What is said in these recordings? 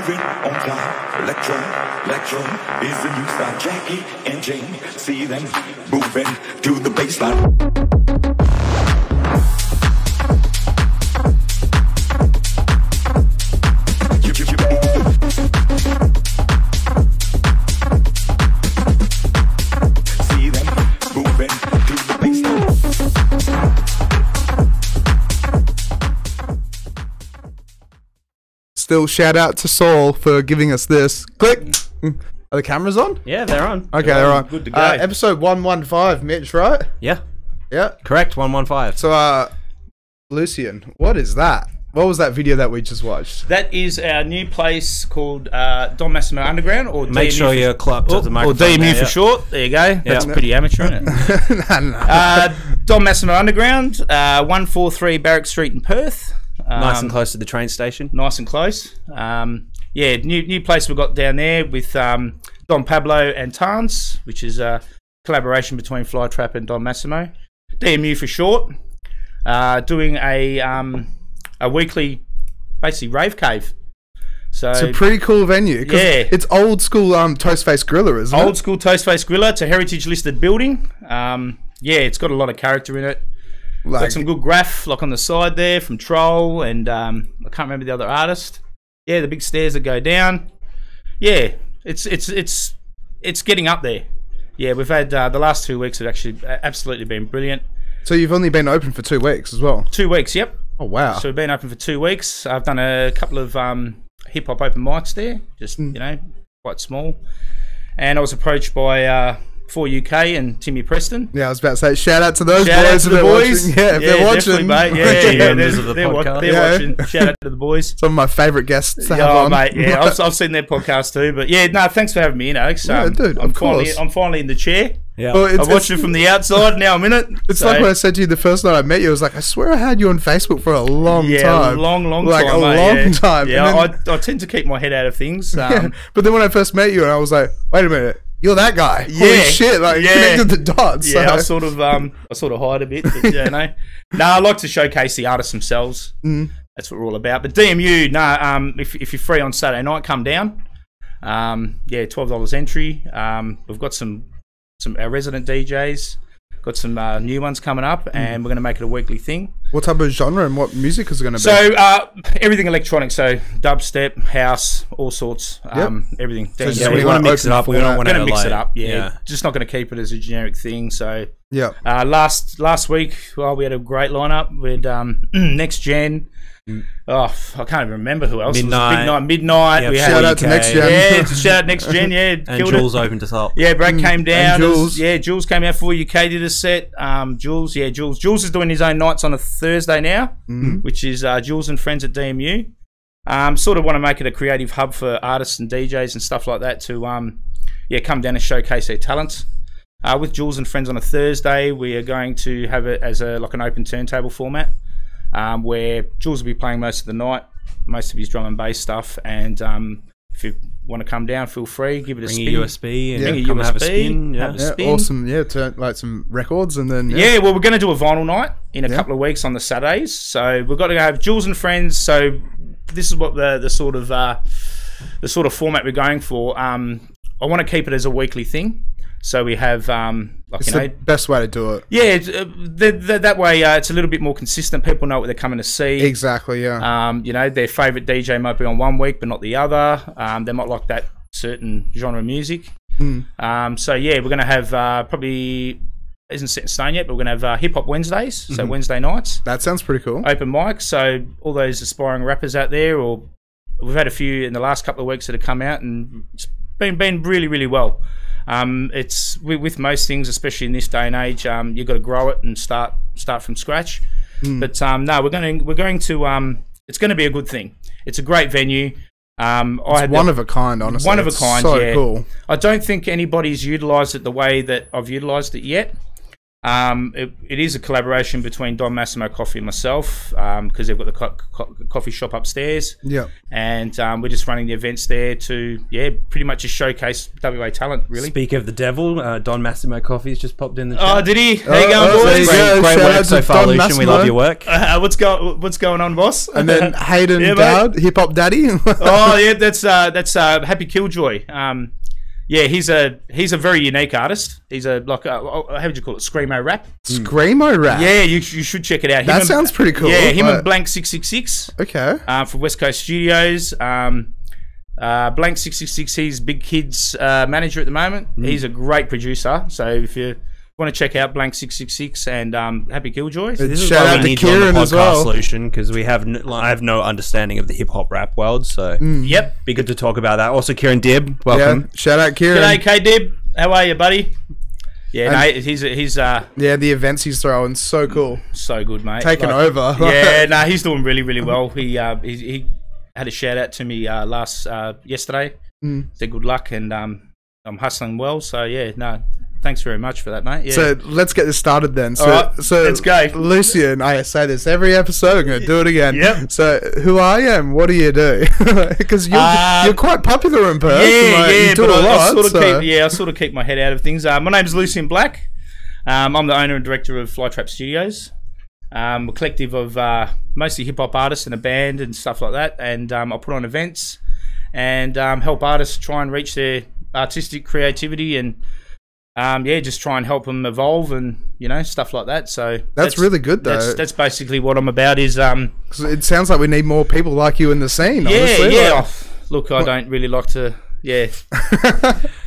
moving on time. Electro is the new style. Jackie and Jane, see them moving to the baseline. Still shout out to Saul for giving us this. Click. Are the cameras on? Yeah, they're on. Okay, they're on. Good to go. Episode 115, Mitch, right? Yeah. Yeah. Correct, 115. So, Lucian, what is that? What was that video that we just watched? That is our new place called Don Massimo Underground, or Make DMU sure you're clubbed at the microphone. Or DMU for short. There you go. That's pretty amateur, isn't it? No. Don Massimo Underground, 143 Barrack Street in Perth. Nice and close to the train station. Nice and close. Yeah, new place we've got down there with Don Pablo and Tans, which is a collaboration between FlyTrap and Don Massimo. DMU for short. Doing a weekly, basically, rave cave. So it's a pretty cool venue. Yeah. It's old school Toast-Faced Griller, isn't it? Old school Toast-Faced Griller. It's a heritage listed building. Yeah, it's got a lot of character in it. Like, got some good graph, like on the side there from Troll, and I can't remember the other artist. Yeah, the big stairs that go down. Yeah, it's getting up there. Yeah, we've had the last 2 weeks have actually absolutely been brilliant. So you've only been open for 2 weeks as well? 2 weeks, yep. Oh wow! So we've been open for 2 weeks. I've done a couple of hip hop open mics there, just you know, quite small. And I was approached by 4UK and Timmy Preston. Yeah, I was about to say, shout out to those shout boys. Out to the boys. Watching. Yeah, if they're watching, mate. Yeah, they're watching. Shout out to the boys. Some of my favourite guests to have on. Mate, yeah, I've seen their podcast too. But yeah, no, thanks for having me in, Alex. Yeah, dude, I'm finally in the chair. Yeah, well, I watched it from the outside. Now I'm in it. It's like when I said to you the first night I met you, I was like, I swear I had you on Facebook for a long time. Yeah, long time. Like a long time. Yeah, I tend to keep my head out of things. Yeah, but then when I first met you, and I was like, wait a minute. You're that guy. Yeah. Holy shit! Like connected the dots. Yeah, so. I sort of hide a bit. But, you know, I like to showcase the artists themselves. That's what we're all about. But DMU, if you're free on Saturday night, come down. Yeah, $12 entry. We've got some our resident DJs. Got some new ones coming up, and we're going to make it a weekly thing. What type of genre and what music is it going to be? So everything electronic, so dubstep, house, all sorts, everything. So yeah, we want to mix it up. We don't want to mix it up. Yeah, just not going to keep it as a generic thing. So yeah, last week, well, we had a great lineup with Next Gen. Oh, I can't even remember who else. Midnight. We had shout out to Next Gen. Yeah, shout out Next Gen. Yeah, and Jules opened us up. Yeah, Brad came down. Jules. Jules came out for UK, did a set. Jules is doing his own nights on a Thursday now, which is Jules and Friends at DMU. Sort of want to make it a creative hub for artists and DJs and stuff like that to come down and showcase their talents. With Jules and Friends on a Thursday, we are going to have it as like an open turntable format. Where Jules will be playing most of the night, most of his drum and bass stuff, and if you want to come down, feel free, give it a spin. Bring a USB and bring a come USB, have a spin. Have a spin. Awesome. Yeah, turn like some records and then well, we're going to do a vinyl night in a couple of weeks on the Saturdays. So we've got to have Jules and Friends. So this is what the sort of format we're going for. I want to keep it as a weekly thing. So we have, it's the best way to do it. Yeah, that way it's a little bit more consistent. People know what they're coming to see. Exactly, yeah. You know, their favourite DJ might be on one week, but not the other. They might like that certain genre of music. So yeah, we're going to have probably isn't set in stone yet, but we're going to have Hip Hop Wednesdays, so Wednesday nights. That sounds pretty cool. Open mic, so all those aspiring rappers out there, or we've had a few in the last couple of weeks that have come out, and it's been really, really well. It's with most things, especially in this day and age, you've got to grow it and start from scratch. But no, we're going to it's going to be a good thing. It's a great venue. It's one of a kind, honestly. One of a kind, so cool. I don't think anybody's utilised it the way that I've utilised it yet. It is a collaboration between Don Massimo Coffee and myself, because they've got the coffee shop upstairs. Yeah. And we're just running the events there to, pretty much just showcase WA talent, really. Speak of the devil, Don Massimo Coffee's just popped in the chat. Oh, did he? How you going, boys? Great work so far, Lucian. We love your work. What's going on, boss? And then Hayden Dowd, Hip Hop Daddy. Oh, yeah, that's Happy Killjoy. Yeah, he's a very unique artist. He's how would you call it? Screamo rap. Screamo rap. Yeah, you should check it out. That sounds pretty cool. Yeah, him and Blank 666. Okay. For West Coast Studios. Blank 666. He's Big Kid's manager at the moment. He's a great producer. So if you want to check out Blank 666 and Happy Killjoy, this is shout why out we to need you on the Kieran podcast as well. Solution, because I have no understanding of the hip hop rap world. So yep, be good to talk about that. Also, Kieran Dibb, welcome. Yeah. Shout out Kieran. G'day, K-Dib. How are you, buddy? Yeah, he's yeah, the events he's throwing, so cool. So good, mate. Taking over. Yeah, he's doing really, really well. He had a shout out to me yesterday. Said good luck, and I'm hustling well. So thanks very much for that, mate. Yeah. So let's get this started then. So, All right, let's go. Lucian, I say this every episode. I'm going to do it again. Yep. So who are you and what do you do? Because you're quite popular in Perth. You do a lot. I sort of keep my head out of things. My name's Lucien Black. I'm the owner and director of FlyTrap Studios. A collective of mostly hip hop artists and a band and stuff like that. And I put on events and help artists try and reach their artistic creativity and just try and help them evolve and stuff like that. So that's really good though. That's basically what I'm about. Is it sounds like we need more people like you in the scene. Honestly. Look, I don't really like to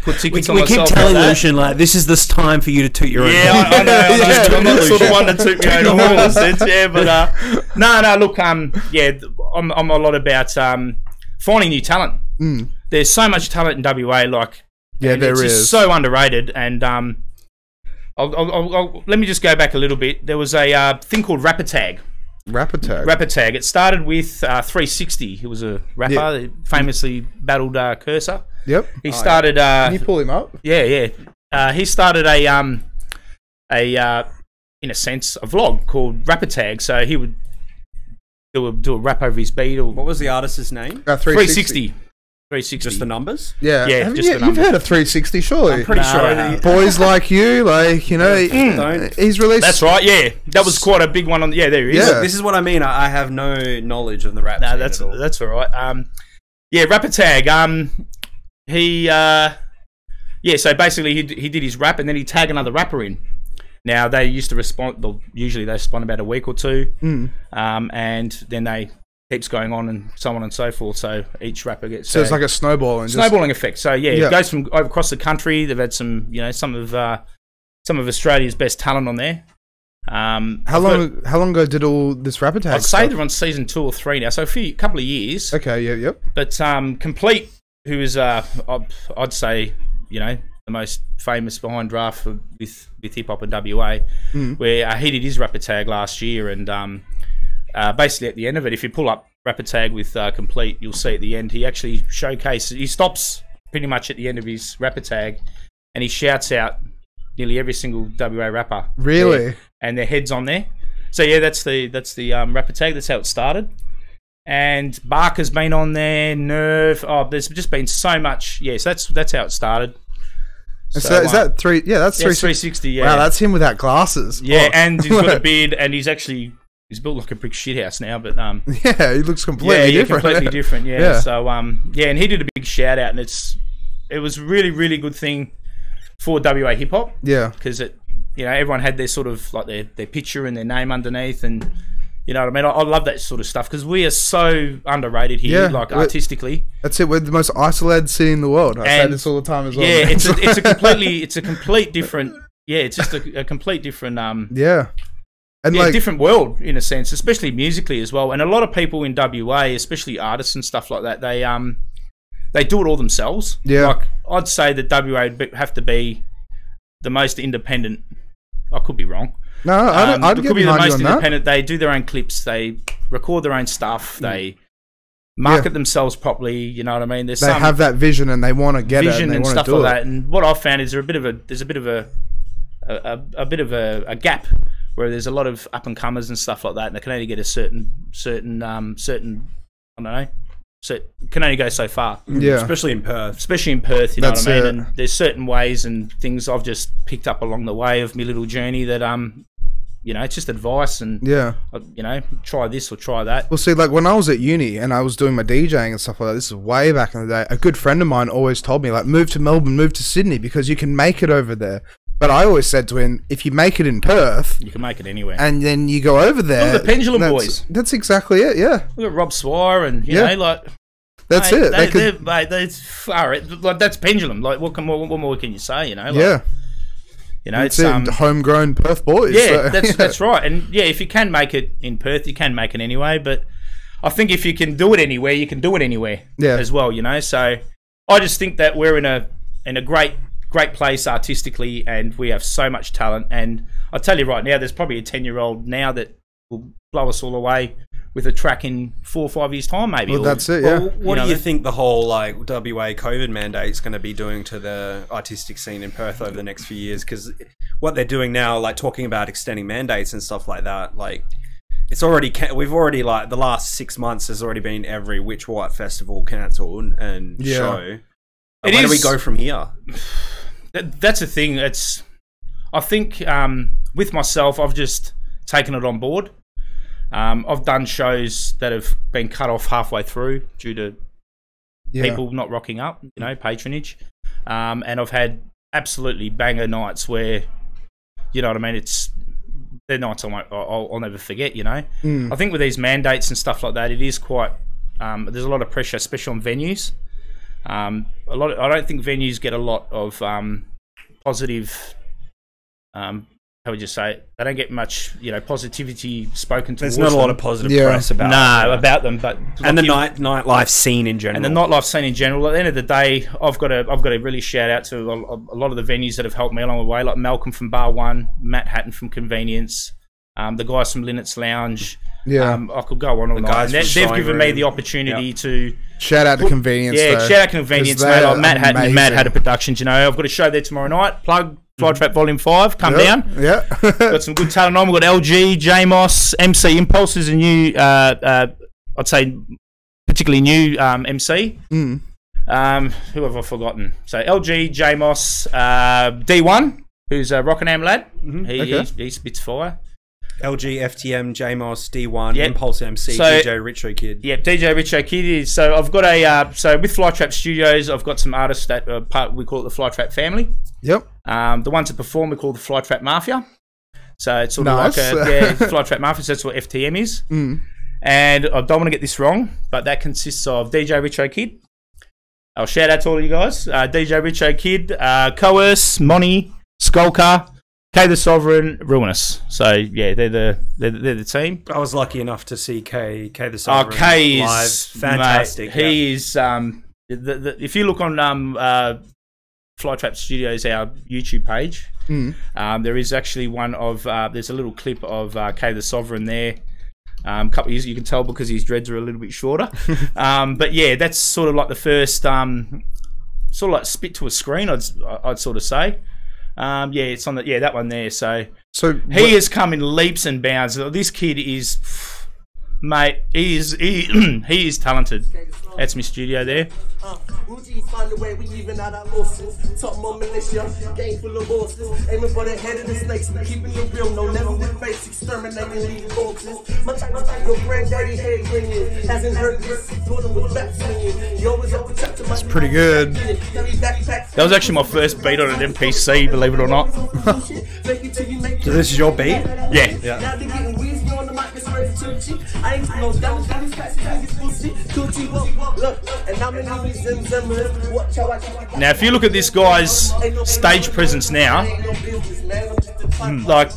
put tickets on we myself. keep telling Lucian this is this time for you to toot your own. I know. I'm not the sort of one to toot my own horn in a sense. Yeah, but no. Look, I'm a lot about finding new talent. There's so much talent in WA. There is. It's so underrated, and let me just go back a little bit. There was a thing called Rapper Tag. Rapper Tag. It started with 360. He was a rapper. He famously battled Cursor. Yep. He started. Can you pull him up? Yeah. He started in a sense, a vlog called Rapper Tag. So he would do a rap over his beat. Or what was the artist's name? 360. 360. Just the numbers? Yeah. Yeah, just the numbers. You've heard of 360, surely? I'm pretty sure. Boys like you, he's released... That's right, yeah. That was quite a big one. There he is. Yeah. This is what I mean. I have no knowledge of the rap scene that's at all. That's all right. Rapper Tag. So basically he did his rap and then he'd tag another rapper in. Now, they used to respond... usually they respond about a week or two. And then they... keeps going on and so on and so forth. So each rapper gets... So it's like a snowballing effect. So it goes from across the country. They've had some, some of Australia's best talent on there. How long ago did all this Rapper Tag I'd say they're on season 2 or 3 now. So a couple of years. Okay, yep. But Complete, who is I'd say the most famous behind draft with hip hop in WA, where he did his Rapper Tag last year and. Basically, at the end of it, if you pull up Rapper Tag with Complete, you'll see at the end he actually showcases. He stops pretty much at the end of his Rapper Tag, and he shouts out nearly every single WA rapper. Really? There, and their heads on there. So that's the Rapper Tag. That's how it started. And Barker's been on there. Nerve. Oh, there's just been so much. Yeah, so that's how it started. So is that three? Yeah, that's 360. Yeah. Wow, that's him without glasses. Yeah, and he's got a beard, and he's built like a brick shithouse now, but yeah, he looks completely different. Completely different. Yeah. So and he did a big shout out, and it was really, really good thing for WA hip hop. Yeah, because everyone had their sort of like their picture and their name underneath, and you know what I mean. I love that sort of stuff because we are so underrated here, artistically. That's it. We're the most isolated city in the world. I say this all the time as well. Yeah, it's a complete different. Yeah, it's just a complete different. And different world in a sense, especially musically as well. And a lot of people in WA, especially artists and stuff like that, they do it all themselves. Yeah, like I'd say that WA would have to be the most independent. I could be wrong. No, I'd get behind you on independent. They do their own clips. They record their own stuff. They market themselves properly. You know what I mean? They have that vision and they want to get vision it and stuff like that. And what I've found is there's a bit of a a bit of a gap where there's a lot of up and comers and stuff like that, and they can only get a certain I don't know. So can only go so far. Yeah. Especially in Perth. You know what I mean? And there's certain ways and things I've just picked up along the way of my little journey that you know, it's just advice and you know, try this or try that. Well, see, like when I was at uni and I was doing my DJing and stuff like that, this is way back in the day, a good friend of mine always told me, like, move to Melbourne, move to Sydney, because you can make it over there. But I always said to him, if you make it in Perth, you can make it anywhere. And then you go over there. Look at the Pendulum Boys. That's exactly it, yeah. Look at Rob Swire and, you know, like... That's mate, it. Like, that's Pendulum. Like, what more can you say, you know? Like, yeah. You know, it's homegrown Perth boys. Yeah, so. That's right. And, yeah, if you can make it in Perth, you can make it anyway. But I think if you can do it anywhere, you can do it anywhere as well, you know? So I just think that we're in a great place artistically, and we have so much talent. And I tell you right now, there's probably a 10-year-old now that will blow us all away with a track in 4 or 5 years' time, maybe. Well, that's it, yeah. Well, what do you think the whole, like, WA COVID mandate is going to be doing to the artistic scene in Perth over the next few years? Because what they're doing now, like, talking about extending mandates and stuff like that, like, it's already, we've already, like, the last 6 months has already been every Witch White festival cancelled and show. Where do we go from here? That's the thing. I think with myself, I've just taken it on board. I've done shows that have been cut off halfway through due to people not rocking up, you know, patronage. And I've had absolutely banger nights where, you know what I mean, they're nights I'll never forget, you know. I think with these mandates and stuff like that, it is quite, there's a lot of pressure, especially on venues. I don't think venues get a lot of positive, how would you say it? They don't get much, you know, positivity spoken towards them. There's not a lot of positive press about them, but and the nightlife scene in general. And the nightlife scene in general. At the end of the day, I've got to really shout out to a lot of the venues that have helped me along the way, like Malcolm from Bar One, Matt Hatton from Convenience, the guys from Linnet's Lounge. Yeah, I could go on all night. They've given me the opportunity to shout out to Convenience. Yeah, shout out to Convenience, mate. Like Matt Hatton and Mad Hatter Productions. You know, I've got a show there tomorrow night. Plug FlyTrap Volume 5. Come down. Yeah, got some good talent on. We've got LG, J-Moss, MC Impulse is a new, I'd say, particularly new MC. Who have I forgotten? So LG, J-Moss, D1, who's a Rockingham lad. He spits fire. LG, FTM, JMOS, D1, Impulse MC, DJ Richo Kid. Yep, DJ Richo Kid is. So I've got a so with FlyTrap Studios, I've got some artists that are part. We call it the FlyTrap family. Yep. The ones that perform we call the FlyTrap Mafia. So it's sort of like FlyTrap Mafia. So that's what FTM is. And I don't want to get this wrong, but that consists of DJ Richo Kid. I'll shout out to all of you guys. DJ Richo Kid, Coerce, Monty, Skulker, K the Sovereign, Ruinous. So yeah, they're the team. I was lucky enough to see K the Sovereign K live. Is Fantastic. Mate, he is. If you look on FlyTrap Studios, our YouTube page, there is actually one of there's a little clip of K the Sovereign there. A couple of years, you can tell because his dreads are a little bit shorter. But yeah, that's sort of like the first sort of like spit to a screen. I'd sort of say. Yeah, it's on that one there. So he has come in leaps and bounds. This kid is, mate. He is talented. That's my studio there. Find a way, we even out our losses. Talk more militia, game full of horses. Aiming for the head of the snakes, keeping it real, no never with face, exterminating lead corpses. My your granddaddy head ringing, hasn't heard this, Jordan was back swinging. You always have to touch that's pretty good. That was actually my first beat on an MPC, believe it or not. So this is your beat? Yeah. Now, if you look at this guy's stage presence now, like,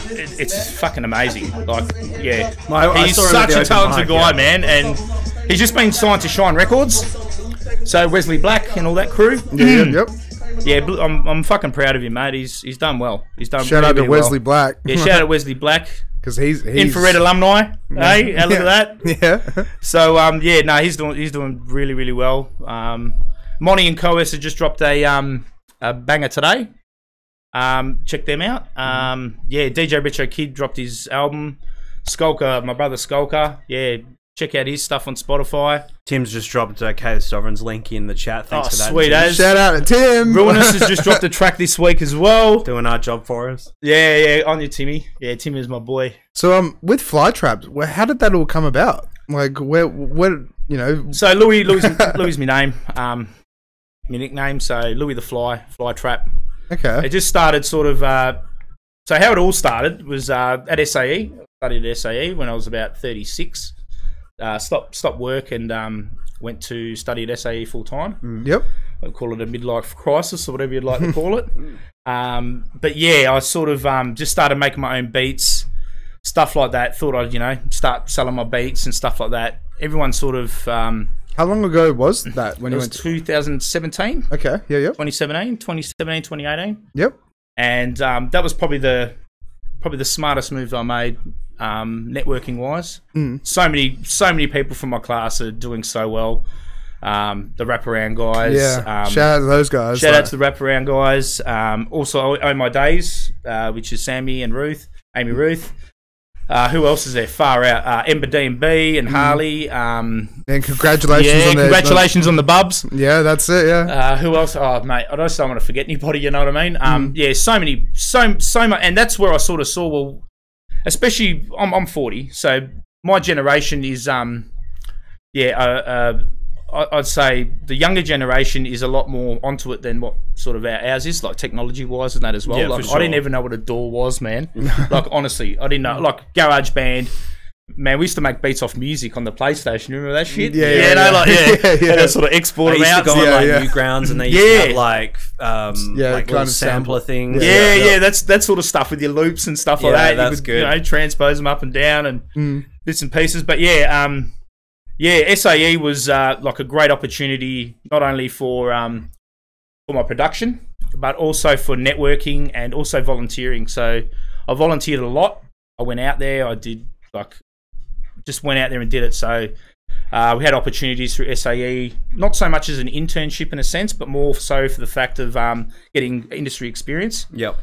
it's fucking amazing. Like, yeah, he's such a talented guy, man, and he's just been signed to Shine Records. So Wesley Black and all that crew. Yeah, I'm fucking proud of him, mate. He's done well. He's done. Shout out to Wesley Black. Yeah, shout out to Wesley Black. Because he's Infrared alumni, hey, look at that. Yeah. So yeah, no, he's doing really, really well. Monty and Coes have just dropped a banger today. Check them out. Yeah, DJ Retro Kid dropped his album. Skulker, my brother Skulker. Yeah, check out his stuff on Spotify. Tim's just dropped K Sovereign's link in the chat. Thanks for that. Sweet as. Shout out to Tim. Ruinous has just dropped a track this week as well. Doing our job for us. Yeah, on you, Timmy. Yeah, Timmy is my boy. So with FlyTrap, how did that all come about? Like where you know? So Louis my name. My nickname. So Louis the FlyTrap. Okay. It just started sort of. So how it all started was at SAE. I studied at SAE when I was about 36. Stopped work and went to study at SAE full time. Yep. I'll call it a midlife crisis or whatever you'd like to call it. But yeah, I sort of just started making my own beats, stuff like that. Thought I'd start selling my beats and stuff like that. Everyone sort of. How long ago was that when you went? 2017. Okay. Yeah. Yep. 2018. Yep. And that was probably the smartest move I made. Networking wise, so many people from my class are doing so well. The wraparound guys, yeah. Shout out to those guys. Shout out to the wraparound guys. Also, I own my days, which is Amy Ruth. Who else is there? Far out. Ember D&B and Harley. And congratulations. Yeah, congratulations on the bubs. Yeah, that's it. Yeah. Who else? Oh, mate, I just don't want to forget anybody. You know what I mean? Yeah, so much, and that's where I sort of saw. Well, especially I'm 40, so my generation is I'd say the younger generation is a lot more onto it than what sort of ours is, like technology wise and that as well. Yeah, like for sure. I didn't even know what a DAW was, man. Like honestly, I didn't know. Like GarageBand, man, we used to make beats off music on the PlayStation. Remember that shit? Yeah. And I sort of export them out. Go on Newgrounds and they used to have like like kind of sampler things. Yeah, that's that sort of stuff with your loops and stuff like that. That's you could, good. Transpose them up and down and bits and pieces. But SAE was like a great opportunity, not only for my production, but also for networking and also volunteering. So I volunteered a lot. I went out there. I did just went out there and did it. So we had opportunities through SAE, not so much as an internship in a sense, but more so for the fact of getting industry experience. Yep.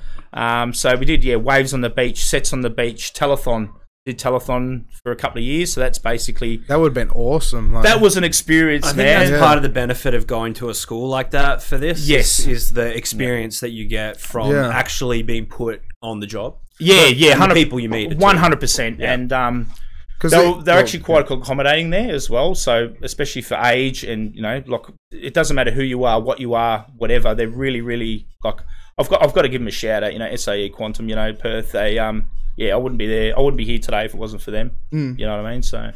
So we did waves on the beach, sets on the beach, telethon. Did telethon for a couple of years, so that's basically that would have been awesome. Like, that was an experience, I think that's part of the benefit of going to a school like that for this. Yes, is the experience that you get from actually being put on the job. Yeah, and the people you meet, 100%, and because they're actually quite accommodating there as well. So especially for age, and like it doesn't matter who you are, what you are, whatever. They're really, really like I've got to give them a shout out. SAE Quantum, Perth, they I wouldn't be there. I wouldn't be here today if it wasn't for them. You know what I mean? So,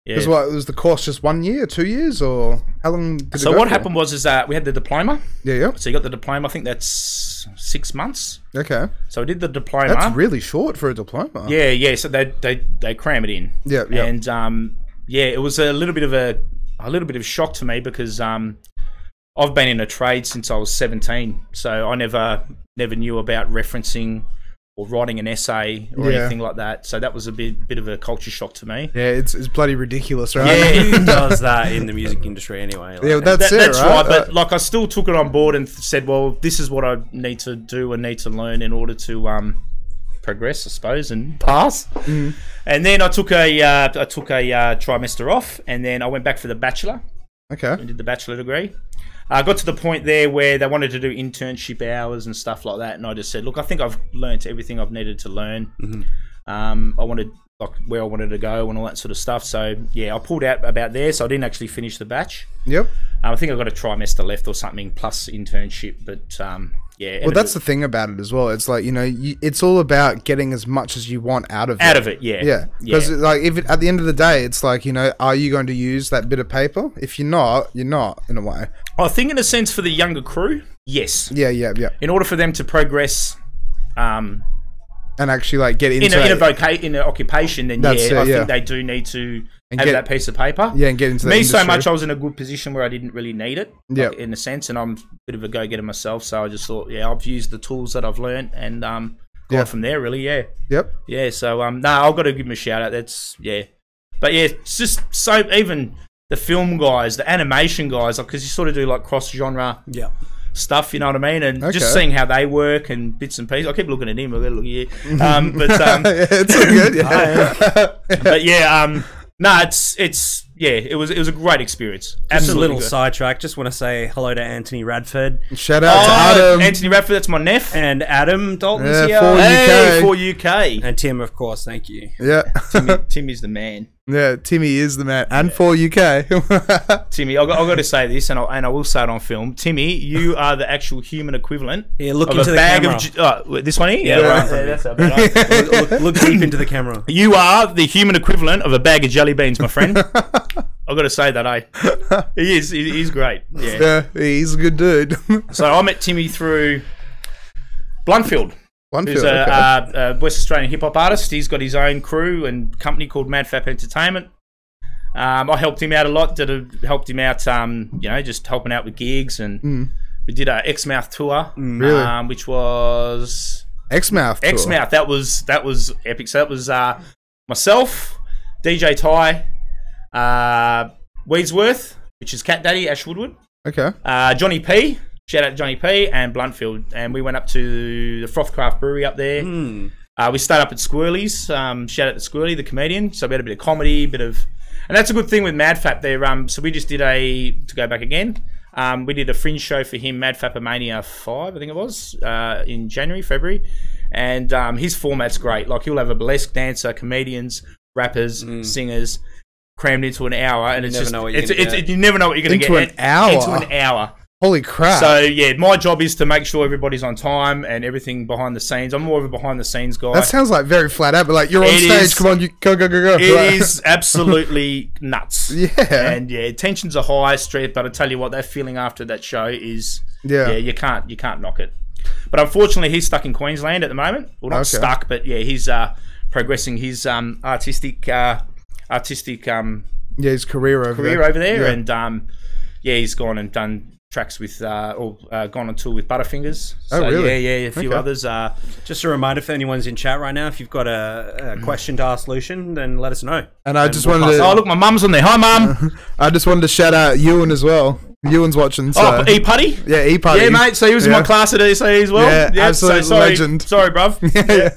Because what was the course? Just 1 year, 2 years, or how long? Did so it go what for? happened was we had the diploma. Yeah. So you got the diploma. I think that's 6 months. Okay. So I did the diploma. That's really short for a diploma. Yeah. So they cram it in. Yeah. And it was a little bit of shock to me because I've been in a trade since I was 17, so I never knew about referencing or writing an essay or anything like that. So that was a bit of a culture shock to me. Yeah, it's bloody ridiculous, right? Yeah, who does that in the music industry anyway? Like, that's right. But like, I still took it on board and said, well, this is what I need to do and need to learn in order to progress, I suppose, and pass. And then I took a trimester off, and then I went back for the bachelor. Okay. And did the bachelor degree. I got to the point there where they wanted to do internship hours and stuff like that, and I just said, look, I think I've learnt everything I've needed to learn. I wanted where I wanted to go and all that sort of stuff. So I pulled out about there, so I didn't actually finish the batch. Yep. I think I've got a trimester left or something plus internship, but well, that's the thing about it as well. It's like, it's all about getting as much as you want out of it. Yeah. Because like, at the end of the day, it's like, are you going to use that bit of paper? If you're not, in a way. I think in a sense for the younger crew, yes. Yeah. In order for them to progress, and actually like get into in an occupation, then I think they do need to have that piece of paper. Yeah, and get into me so much. I was in a good position where I didn't really need it. Yeah, in a sense, and I'm a bit of a go-getter myself. So I just thought, I've used the tools that I've learned and gone from there. Really, yeah. So I've got to give them a shout out. That's but it's just so even the film guys, the animation guys, because you sort of do like cross genre. Yeah. stuff, you know what I mean? And Okay. just seeing how they work and bits and pieces. I keep looking at him, I gotta look at you. It's all good. Yeah. But yeah, no, it was a great experience. Just a Absolutely little good. sidetrack. Just want to say hello to Anthony Radford Shout out to Adam. Anthony Radford, that's my neph. and Adam Dalton's Yeah, here. for Hey, UK. for UK. And Tim, of course. Thank you. Yeah. Timmy's the man. Yeah, Timmy is the man. And for UK. Timmy, I've got to say this, and I will say it on film. Timmy, you are the actual human equivalent Yeah, look of into a the bag camera. of... this one here? Yeah, right. That's how bad Look deep into the camera. You are the human equivalent of a bag of jelly beans, my friend. I've got to say that, eh? He's great. Yeah. Yeah, he's a good dude. So I met Timmy through Bluntfield, One who's field, okay. a West Australian hip hop artist. He's got his own crew and company called Madfap Entertainment. I helped him out a lot. Helped him out, just helping out with gigs, and we did a Exmouth tour, Really? which was Exmouth. tour. Exmouth. That was epic. So that was myself, DJ Ty, Weedsworth, which is Cat Daddy, Ash Woodward, Okay. Johnny P. Shout out to Johnny P. and Bluntfield, and we went up to the Frothcraft Brewery up there. We stayed up at Squirrely's. Shout out to Squirrely, the comedian. So we had a bit of comedy, and that's a good thing with Madfap there. So we just did to go back again. We did a fringe show for him, Madfap Mania 5, I think it was, in January, February. And his format's great. Like, he'll have a burlesque dancer, comedians, rappers, singers, crammed into an hour. And You never know what you're gonna get. you never know what you're going to get. Into an hour? Into an hour. Holy crap. So, yeah, my job is to make sure everybody's on time and everything behind the scenes. I'm more of a behind the scenes guy. that sounds like very flat out, but like, you're on It stage, is. come on, you go. It is absolutely nuts. Yeah. And yeah, tensions are high, stress, but I tell you what, that feeling after that show is Yeah. you can't knock it. But unfortunately, he's stuck in Queensland at the moment. Well, not Okay. stuck, but yeah, he's progressing his artistic Yeah, his career over there, Yeah. and he's gone and done tracks with gone on tour with Butterfingers. Oh, So, really? Yeah, a few Okay. others. Just a reminder for anyone's in chat right now, if you've got a question to ask Lucian, then let us know. And I just we'll wanted pass to... it Oh, look, my mum's on there. Hi, mum. I just wanted to shout out Ewan as well. Ewan's watching, so... Oh, E-Putty? yeah, E-Party. Yeah, mate. So he was in my class at EC as well. Yeah, absolute sorry, legend. Sorry, bruv. Yeah.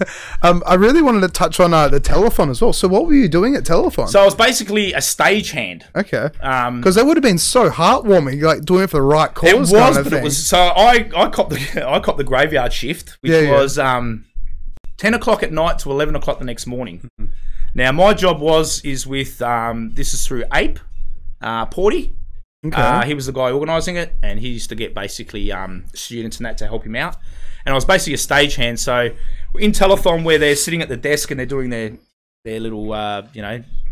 I really wanted to touch on the telethon as well. So what were you doing at telethon? So I was basically a stagehand. Okay. Because that would have been so heartwarming, like doing it for the right cause. It was, kind of but thing. it was. So I copped the graveyard shift, which Yeah, yeah. was 10 o'clock at night to 11 o'clock the next morning. Now my job is with this is through Ape Porty. Okay. He was the guy organising it, and he used to get basically students and that to help him out. And I was basically a stagehand. So in telethon, where they're sitting at the desk and they're doing their little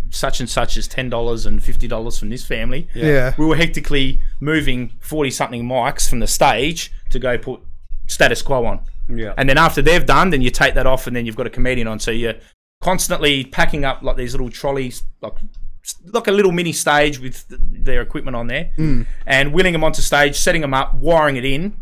such and such as $10 and $50 from this family. Yeah. We were hectically moving 40-something mics from the stage to go put status quo on. Yeah. And then after they've done, then you take that off and then you've got a comedian on. So you're constantly packing up like these little trolleys, like a little mini stage with their equipment on there, and wheeling them onto stage, setting them up, wiring it in,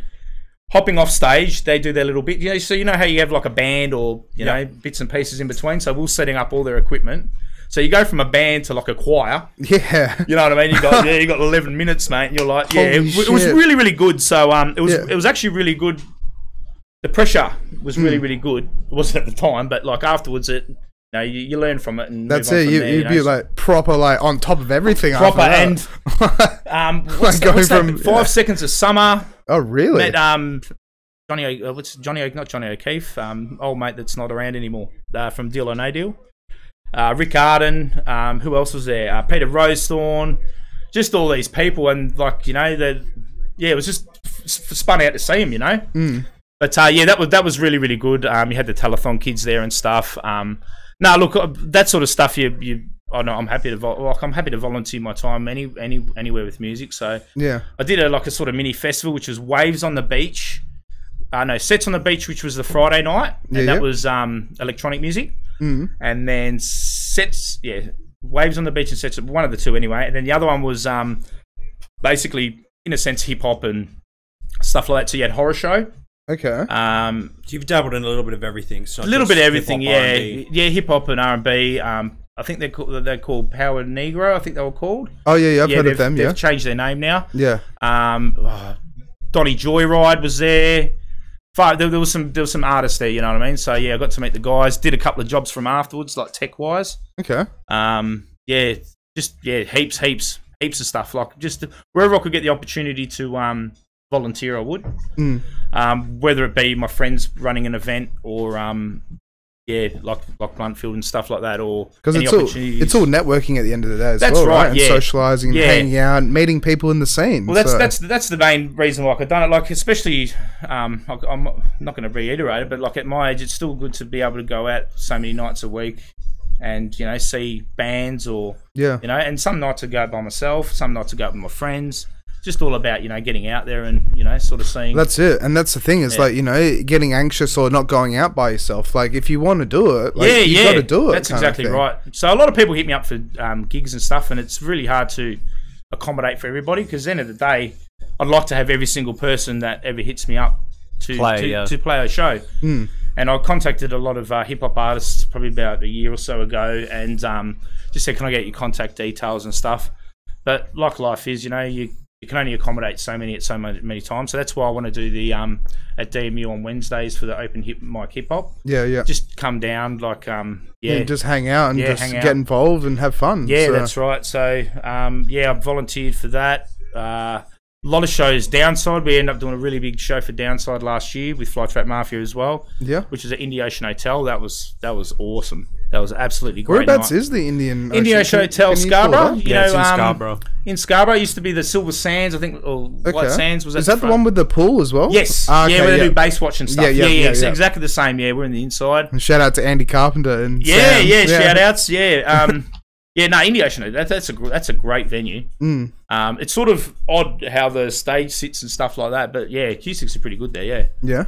hopping off stage. They do their little bit. So you know how you have like a band or, you know, bits and pieces in between. So we're setting up all their equipment. So you go from a band to like a choir. Yeah. You know what I mean? You got 11 minutes, mate. And you're like, yeah, Holy it was shit. really, really good. So Yeah. it was actually really good. The pressure was really, really good. It wasn't at the time, but like afterwards, you learn from it. And That's move on it. from there, You'd be like proper, like on top of everything. proper after that. and Like going what's that? from- 5 Seconds of Summer. Oh, really? Met not Johnny O'Keefe, old mate that's not around anymore, from Deal or No Deal. Rick Arden, who else was there? Peter Rosethorn, just all these people, and like it was just spun out to see him, But that was really, really good. You had the telethon kids there and stuff. Look, that sort of stuff. I'm happy to volunteer my time anywhere with music. So Yeah. I did a sort of mini festival, which was Waves on the Beach. Sets on the Beach, which was the Friday night, and that was electronic music. And then Waves on the Beach and Sets, one of the two anyway. And then the other one was basically, in a sense, hip hop and stuff like that. So you had horror show. Okay. So you've dabbled in a little bit of everything. So A little bit of everything, hip-hop, yeah, hip hop and R&B. I think they're called Power Negro. I think they were called. Oh, yeah, I've heard of them, They've changed their name now. Yeah. Donny Joyride was there. There was some artists there, you know what I mean? So yeah, I got to meet the guys. Did a couple of jobs from afterwards, like tech wise. Okay. Yeah, heaps of stuff. Like just wherever I could get the opportunity to volunteer, I would. Whether it be my friends running an event or like Bluntfield and stuff like that, or because it's all networking at the end of the day as that's well, right? And yeah. socializing, and hanging out, and meeting people in the scene. Well, that's the main reason like I've done it. Like especially, I'm not going to reiterate it, but like at my age, it's still good to be able to go out so many nights a week, and see bands or and some nights I go out by myself, some nights I go out with my friends. Just all about getting out there and sort of seeing. That's it, and that's the thing is like getting anxious or not going out by yourself. Like if you want to do it, like, you got to do it. That's exactly right. So a lot of people hit me up for gigs and stuff, and it's really hard to accommodate for everybody because at the end of the day, I'd like to have every single person that ever hits me up to play a show. And I contacted a lot of hip hop artists probably about a year or so ago, and just said, "Can I get your contact details and stuff?" But like life is, you can only accommodate so many at so many times. So that's why I want to do the at DMU on Wednesdays for the open mic hip hop. Yeah. Just come down, like just hang out and just get involved and have fun. Yeah, that's right. So I volunteered for that. A lot of shows. Downside, we ended up doing a really big show for Downside last year with FlyTrap Mafia as well. Yeah, which is at Indian Ocean Hotel. That was awesome. That was absolutely great. Whereabouts is the Indian Ocean Hotel? Scarborough. Yeah, it's in Scarborough. In Scarborough, it used to be the Silver Sands, I think, or White Sands. Was that? Is that the one with the pool as well? Yes. Okay, where they do bass watch and stuff. Yeah, exactly the same. Yeah, we're in the inside. And shout out to Andy Carpenter and Sam. Shout outs. Yeah. Indian Ocean. That's a great venue. It's sort of odd how the stage sits and stuff like that, but yeah, acoustics are pretty good there. Yeah.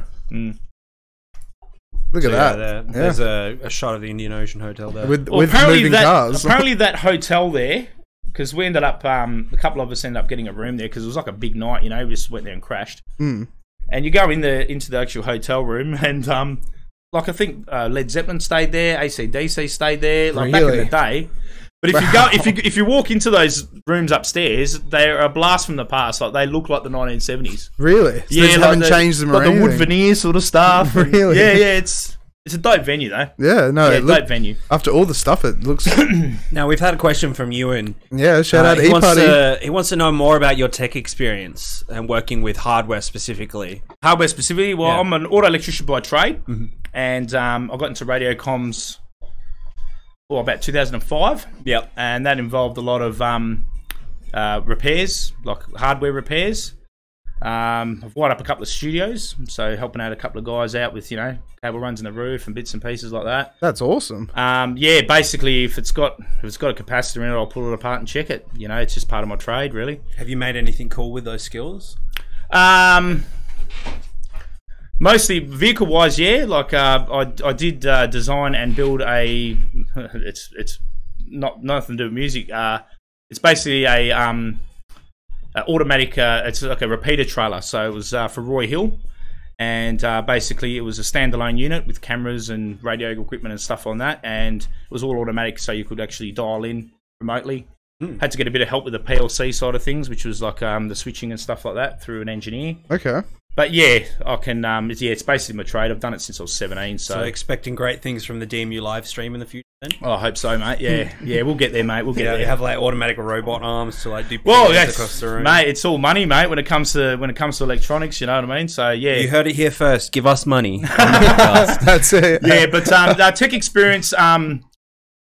Look at that. There's a shot of the Indian Ocean Hotel there. With moving cars. Apparently that hotel there, because we ended up, a couple of us ended up getting a room there because it was like a big night, we just went there and crashed. And you go into the actual hotel room and, like I think Led Zeppelin stayed there, AC/DC stayed there, like back in the day. But if you walk into those rooms upstairs, they're a blast from the past. Like they look like the 1970s. Really? So they haven't changed them or anything? The wood veneer sort of stuff. Really? Yeah. It's a dope venue though. Yeah, no, dope venue. After all the stuff, it looks. Now we've had a question from Ewan. Yeah, shout out E-Party. He wants to know more about your tech experience and working with hardware specifically. Well, I'm an auto electrician by trade, and I got into radio comms. Well, about 2005. Yep. And that involved a lot of repairs, like hardware repairs. I've wired up a couple of studios, so helping out a couple of guys out with, cable runs in the roof and bits and pieces like that. That's awesome. Basically, if it's got a capacitor in it, I'll pull it apart and check it. It's just part of my trade, really. Have you made anything cool with those skills? Mostly vehicle-wise, yeah. Like I did design and build a. It's not nothing to do with music. It's basically a automatic. It's like a repeater trailer. So it was for Roy Hill, and basically it was a standalone unit with cameras and radio equipment and stuff on that, and it was all automatic, so you could actually dial in remotely. Had to get a bit of help with the PLC side of things, which was like the switching and stuff like that through an engineer. Okay. But yeah, I can. It's basically my trade. I've done it since I was 17. So expecting great things from the DMU live stream in the future. Then? Oh, I hope so, mate. Yeah, we'll get there, mate. We'll get there. You have like automatic robot arms to like do across the room. Mate, it's all money, mate. When it comes to electronics, you know what I mean. So yeah, you heard it here first. Give us money. That's it. Yeah, but tech experience.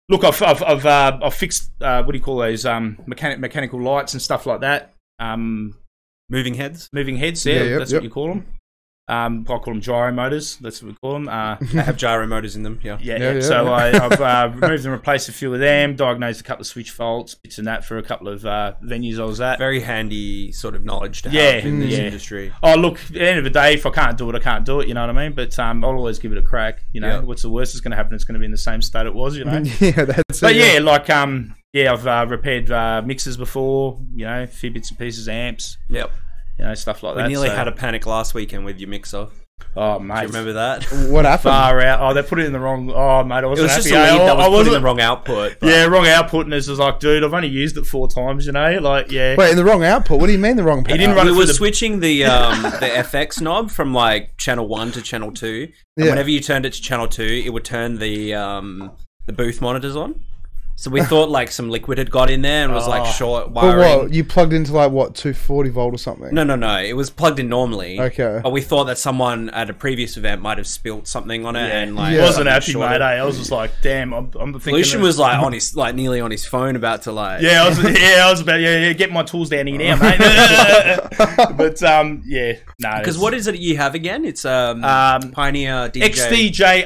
Look, I've fixed what do you call those mechanical lights and stuff like that. Moving heads? Moving heads, that's what you call them. I call them gyro motors. That's what we call them. They have gyro motors in them, yeah. So I've removed and replaced a few of them, diagnosed a couple of switch faults, bits and that for a couple of venues I was at. Very handy sort of knowledge to have in this industry. Oh, look, at the end of the day, if I can't do it, I can't do it, you know what I mean? But I'll always give it a crack, What's the worst that's going to happen? It's going to be in the same state it was, I've repaired mixers before, a few bits and pieces, amps. Yep. Stuff like that. We nearly had a panic last weekend with your mixer. Oh, mate. Do you remember that? What happened? Far out. Oh, they put it in the wrong... Oh, mate, I wasn't It was just happy. a lead that was put in wasn't- the wrong output. but- Yeah, wrong output, and it's just like, dude, I've only used it 4 times, you know? Like, yeah. Wait, in the wrong output? What do you mean the wrong? He didn't run We it were through the... switching the FX knob from like channel 1 to channel 2. And Yeah. whenever you turned it to channel 2, it would turn the booth monitors on. So we thought like some liquid had got in there and was like short But wiring. what? You plugged into like what, 240 volt or something? No. It was plugged in normally. Okay. But we thought that someone at a previous event might have spilt something on it and like Yeah. wasn't something happy, shorted. mate. I was just like, damn, I'm thinking... Lucian was like on his nearly on his phone about to like I was about get my tools down here now, mate. But yeah, no. because what is it you have again? It's Pioneer DJ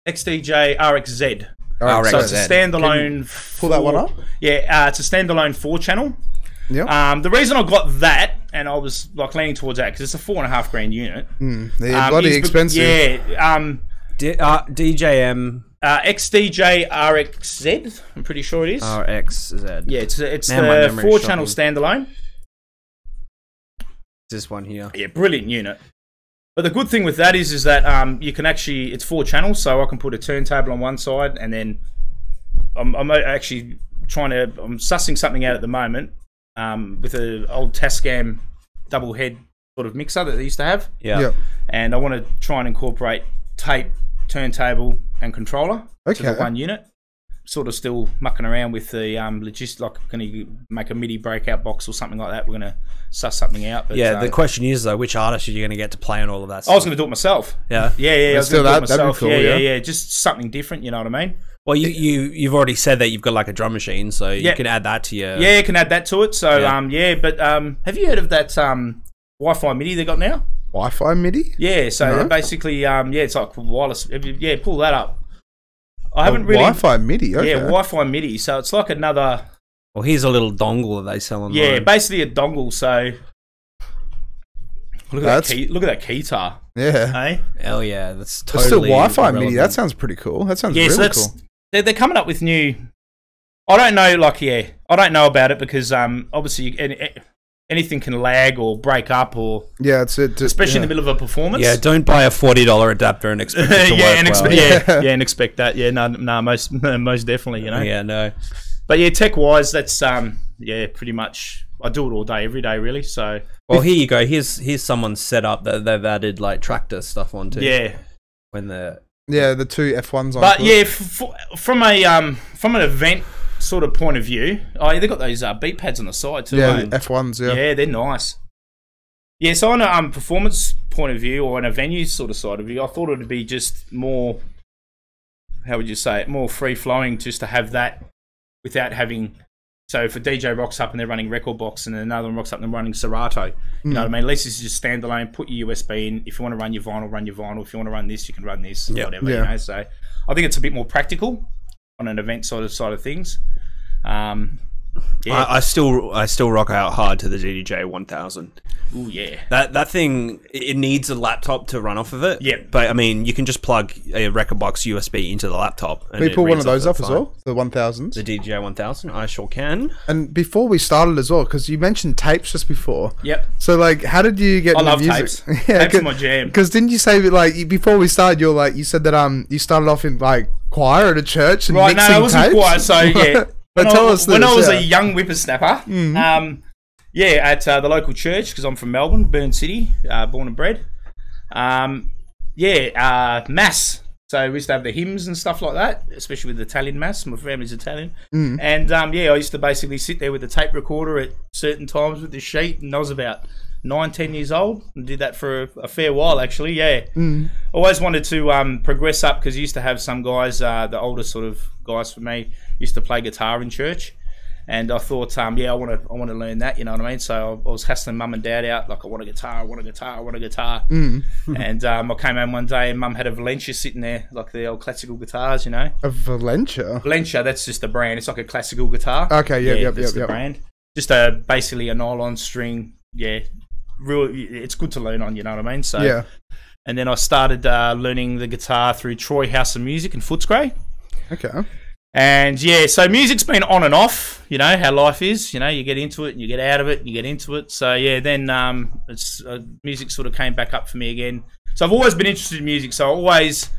XDJ RXZ. Alright, So it's a RXZ. standalone. pull that one up? Yeah, it's a standalone 4-channel. Yeah. The reason I got that, and I was like leaning towards that, because it's a $4,500 unit. They're bloody is- expensive. Yeah. DJM XDJ RXZ. I'm pretty sure it is. RXZ. Yeah, it's Man, my the memory is 4-channel standalone. This one here. Yeah, brilliant unit. But the good thing with that is that you can actually, it's 4 channels, so I can put a turntable on one side, and then I'm actually I'm sussing something out at the moment with an old Tascam double head sort of mixer that they used to have. Yeah. Yep. And I want to try and incorporate tape, turntable, and controller to the Okay. one unit. Sort of still mucking around with the logistics, like can you make a MIDI breakout box or something like that. We're going to suss something out. But, Yeah, the question is though, which artist are you going to get to play on all of that stuff? I was going to do it myself. Yeah. I was still going to do it that'd be myself. cool, yeah, yeah. just something different. You know what I mean? Well, you've already said that you've got like a drum machine, so you Yeah. can add that to your... Yeah, you can add that to it. So Yeah. but have you heard of that Wi-Fi MIDI they got now? Wi-Fi MIDI? Yeah, so No. they're basically it's like wireless. Yeah, pull that up. I haven't really. Wi-Fi MIDI. Okay. Yeah, Wi-Fi MIDI. So it's like another. Well, here's a little dongle that they sell online. Yeah, basically a dongle. So look at That's- that key. Look at that keytar. Yeah. Hey. Hell yeah, that's But totally still Wi-Fi MIDI. irrelevant. That sounds pretty cool. That sounds Yeah, so really that's cool. they're coming up with new. I don't know. I don't know about it because obviously anything can lag or break up or Yeah, it's it. especially in the middle of a performance. Yeah, don't buy a $40 adapter and expect it to work well. and expect that. Yeah, no, most definitely, you know. Yeah, no. But yeah, tech wise, that's pretty much. I do it all day, every day, really. So Well, here you go. Here's someone's setup that they've added like tractor stuff onto. yeah, When the Yeah, the 2 F1s on. but foot. yeah, from an event sort of point of view, they got those beat pads on the side too. Yeah, eh? the F1s. Yeah. Yeah, they're nice. Yeah, so on a performance point of view or on a venue sort of side of view, I thought it would be just more, how would you say it, more free flowing just to have that without having. So if a DJ rocks up and they're running Record Box and another one rocks up and they're running Serato, you know what I mean? At least it's just standalone, put your USB in. If you want to run your vinyl, run your vinyl. If you want to run this, you can run this, whatever, Yeah. you know? So I think it's a bit more practical on an event side of things. Yeah. I still rock out hard to the DJ 1000. Ooh, yeah. That thing, it needs a laptop to run off of it. Yeah. But I mean, you can just plug a record box USB into the laptop. And Can you it pull one reads of those off up that as fine. well? The 1000s? The DJ 1000, I sure can. And before we started as well, because you mentioned tapes just before. Yep. So, like, how did you get I into love music? tapes. Tapes are my jam. Because didn't you say, like, before we started, you said that you started off in, like, choir at a church and Right, no, mixing I wasn't tapes? choir, so yeah. But tell us when this, I was yeah. a young whippersnapper, at the local church, because I'm from Melbourne, Burn City, born and bred. Mass. So we used to have the hymns and stuff like that, especially with Italian mass. My family's Italian. And I used to basically sit there with the tape recorder at certain times with the sheet, and I was about 9-10 years old and did that for a fair while, actually. Yeah. Always wanted to progress up because I used to have some guys, the older sort of guys for me, used to play guitar in church. And I thought, I want to learn that, you know what I mean? So I was hassling mum and dad out, like, I want a guitar. And I came home one day and mum had a Valencia sitting there, like the old classical guitars, you know? A Valencia? Valencia, that's just the brand. It's like a classical guitar. Okay, yep, that's the brand. Just basically a nylon string, it's good to learn on, you know what I mean? So Yeah. And then I started learning the guitar through Troy House of Music in Footscray. Okay. And yeah, so music's been on and off, you know, how life is, you know, you get into it and you get out of it and you get into it. So yeah, then music sort of came back up for me again. So I've always been interested in music. So I always,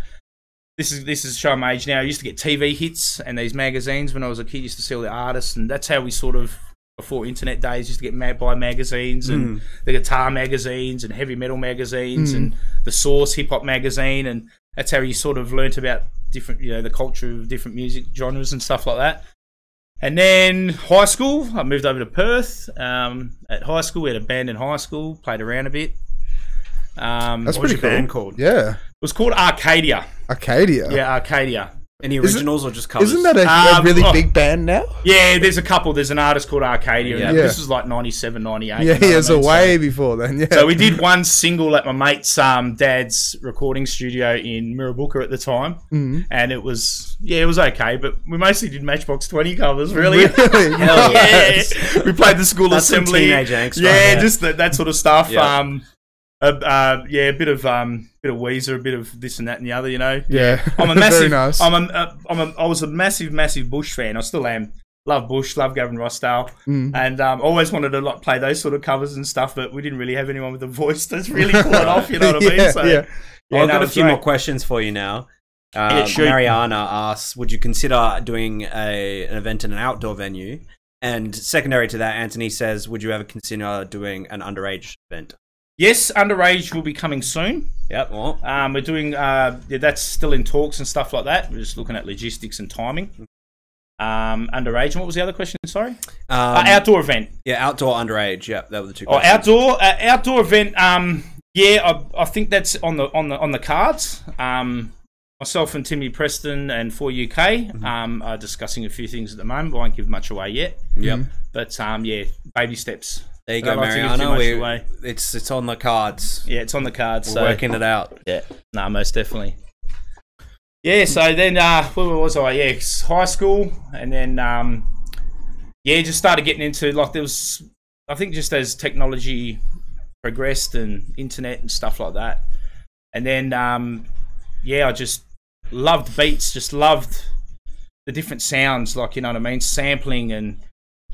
this is showing my age now. I used to get TV hits and these magazines when I was a kid, used to see all the artists, and that's how we sort of, before internet days, used to get buy magazines and the guitar magazines and heavy metal magazines and the Source hip hop magazine, and that's how you sort of learnt about different, you know, the culture of different music genres and stuff like that. And then high school, I moved over to Perth. At high school, we had a band in high school, played around a bit. That's pretty cool. Band called? Yeah. It was called Arcadia. Arcadia? Yeah, Arcadia. Any originals or just covers? Isn't that a really big band now? Yeah, there's a couple. There's an artist called Arcadia. Yeah. This was like 97, 98. Yeah, you know it was way before then. Yeah. So we did one single at my mate's dad's recording studio in Mirrabooka at the time, and it was okay, but we mostly did Matchbox 20 covers. Really? Hell yeah. We played the school assembly. Teenage angst, yeah, just that sort of stuff. Yeah. A bit of Weezer, a bit of this and that and the other, you know. Yeah, I'm a massive. very nice. I was a massive Bush fan. I still am. Love Bush, love Gavin Rossdale, and always wanted to like play those sort of covers and stuff. But we didn't really have anyone with a voice that's really pull it off. You know what I mean? So, yeah. Well, I've got a few more questions for you now. Mariana asks, would you consider doing an event in an outdoor venue? And secondary to that, Anthony says, would you ever consider doing an underage event? Yes, underage will be coming soon. Yep. Well, we're doing that's still in talks and stuff like that. We're just looking at logistics and timing. Underage. And what was the other question? Sorry. Outdoor event. Yeah, outdoor underage. Yep, that were the two questions. Outdoor event. Yeah, I think that's on the cards. Myself and Timmy Preston and 4UK are discussing a few things at the moment. I won't give much away yet. Yep. But yeah, baby steps. There you go, Mariana. It's on the cards. Yeah, it's on the cards. We're working it out. Yeah, no, most definitely. Yeah, so then where was I? Yeah, high school, and then yeah, just started getting into like there was. I think just as technology progressed and internet and stuff like that, and then yeah, I just loved beats, just loved the different sounds, like, you know what I mean, sampling and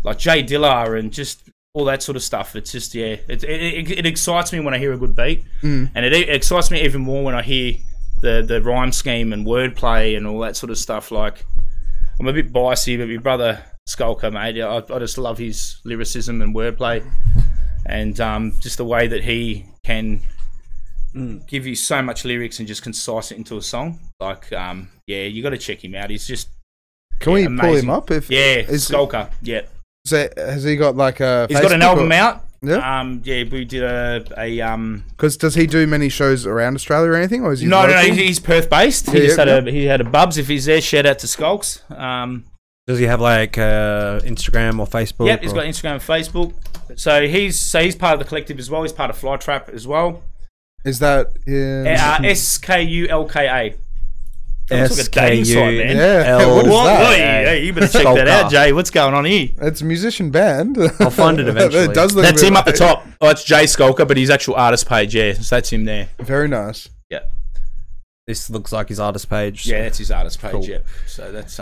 like Jay Dilla and just all that sort of stuff. It's just, yeah, it excites me when I hear a good beat, and it excites me even more when I hear the rhyme scheme and wordplay and all that sort of stuff. Like, I'm a bit biased here, but my brother Skulker, mate, I just love his lyricism and wordplay, and just the way that he can give you so much lyrics and just concise it into a song. Like, yeah, you got to check him out. He's just Can we amazing. pull him up? Skulker. Yeah. So has he got like a? He's got an album out. Yeah. Yeah, we did a Because does he do many shows around Australia or anything, or is he? No, he's Perth based. He just had a Bubs. If he's there, shout out to Skulks. Does he have like Instagram or Facebook? Yep, he's got Instagram and Facebook. So he's part of the collective as well. He's part of FlyTrap as well. Is that SKULKA? SKU. Yeah. What is that? Hey, you better check that out, Jay. What's going on here? It's a musician band. I'll find it eventually. It does look that's him up the top. Oh, it's Jay Skulker, but his actual artist page, yeah. So that's him there. Very nice. Yeah. This looks like his artist page. Yeah, that's his artist page. Cool. Yeah. So that's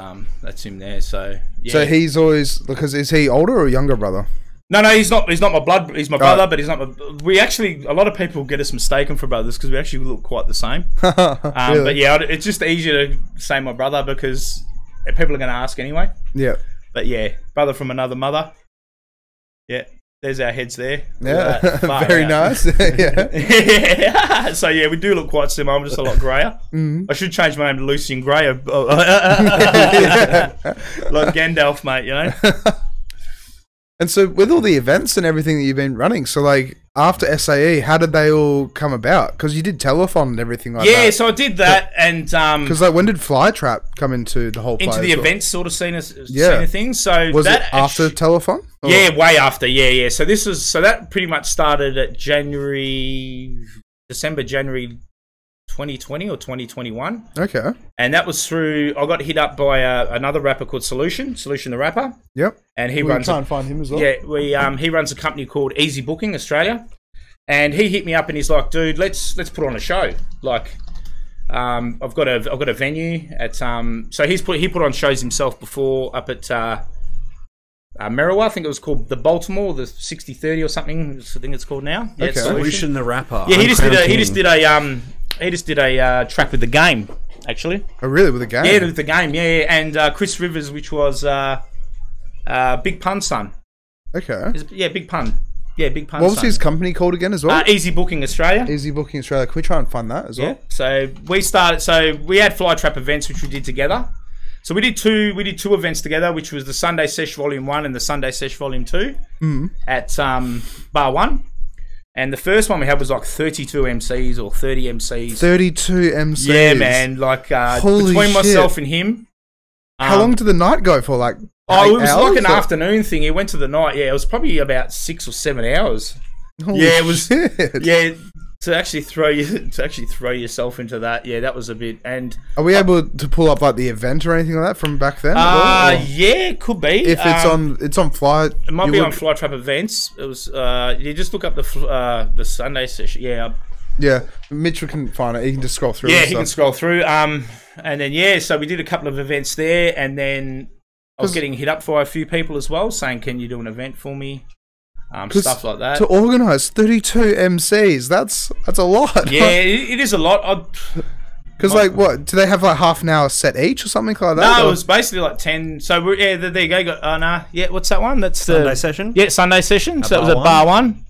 him there. So yeah. So he's always, because is he older or younger brother? No, he's not. He's not my blood. He's my brother, but he's not. We actually, a lot of people get us mistaken for brothers because we actually look quite the same. Really? But yeah, it's just easier to say my brother because people are going to ask anyway. Yeah. But yeah, brother from another mother. Yeah, there's our heads there. Yeah, very nice. Yeah. Yeah. So yeah, we do look quite similar. I'm just a lot grayer. I should change my name to Lucien Grey, like Gandalf, mate. You know. And so with all the events and everything that you've been running, so like after SAE, how did they all come about? Because you did telethon and everything like that. Yeah, so I did that, and because like when did FlyTrap come into the whole play into the events sort of scene of things? So was that it after telethon? Or? Yeah, way after. Yeah. So that pretty much started at December, January 2020 or 2021. Okay. And that was through, I got hit up by another rapper called Solution the rapper. Yep. And he We'll runs try and find him as well. Yeah, he runs a company called Easy Booking Australia. And he hit me up and he's like, dude, let's put on a show. Like, I've got a venue at so he put on shows himself before up at Merriwa. I think it was called the Baltimore, the 60/30 or something. I think it's called now. Yeah, Okay. Lucian the rapper. Yeah, he just did a track with the game actually. Oh, really? With a game? Yeah, with the game. Yeah, and Chris Rivers, which was Big Pun's son. Okay. Yeah, Big Pun. Yeah, Big Pun. What was his company called again as well? Easy Booking Australia. Easy Booking Australia. Can we try and find that as well? Yeah. So we started. So we had FlyTrap events, which we did together. So we did two events together, which was the Sunday Sesh Volume 1 and the Sunday Sesh Volume 2 at Bar 1. And the first one we had was like 32 MCs or 30 MCs. 32 MCs. Yeah, man. Like between myself and him. How long did the night go for? Like, it was like an afternoon thing. It went to the night. Yeah, it was probably about 6 or 7 hours. Holy yeah, it was. shit. Yeah, to actually throw yourself into that. Yeah, that was a bit. And are we able to pull up like the event or anything like that from back then? Yeah, it could be. If it's on Fly, it might be on FlyTrap events. It was. You just look up the Sunday session. Yeah. Yeah, Mitchell can find it. He can just scroll through. Yeah, he can scroll through. And then so we did a couple of events there, and then I was getting hit up by a few people as well, saying, "Can you do an event for me?" Stuff like that. To organise 32 MCs, that's a lot. Yeah, it is a lot. Because like, what do they have, like half an hour set each or something like that? No, it was basically like 10. So there you go. What's that one? That's the Sunday session. Yeah, Sunday session. So that was at Bar 1.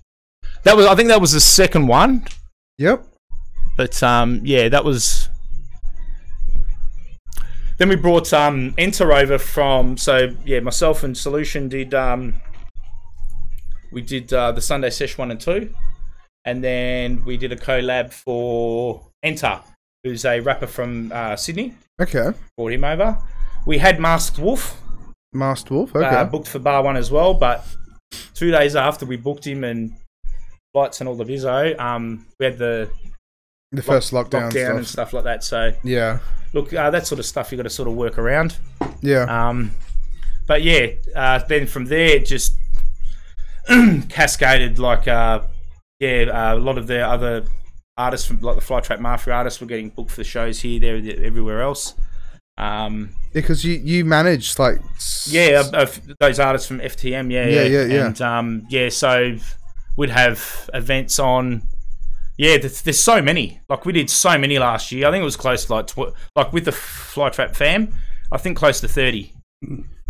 I think that was the second one. Yep. But that was. Then we brought Enter over from. So myself and Solution did. We did the Sunday Sesh 1 and 2, and then we did a collab for Enter, who's a rapper from Sydney. Okay. Brought him over. We had Masked Wolf. Masked Wolf. Okay. Booked for Bar 1 as well, but 2 days after we booked him and flights and all the bizzo, we had the first lockdown stuff. And stuff like that. So yeah, look, that sort of stuff you got to sort of work around. Yeah. But then from there it just cascaded like a lot of the other artists from like the FlyTrap Mafia artists were getting booked for the shows here, there, everywhere else. Because you managed like those artists from FTM, and so we'd have events on. Yeah, there's so many. Like we did so many last year. I think it was close to like with the FlyTrap fam, I think close to 30.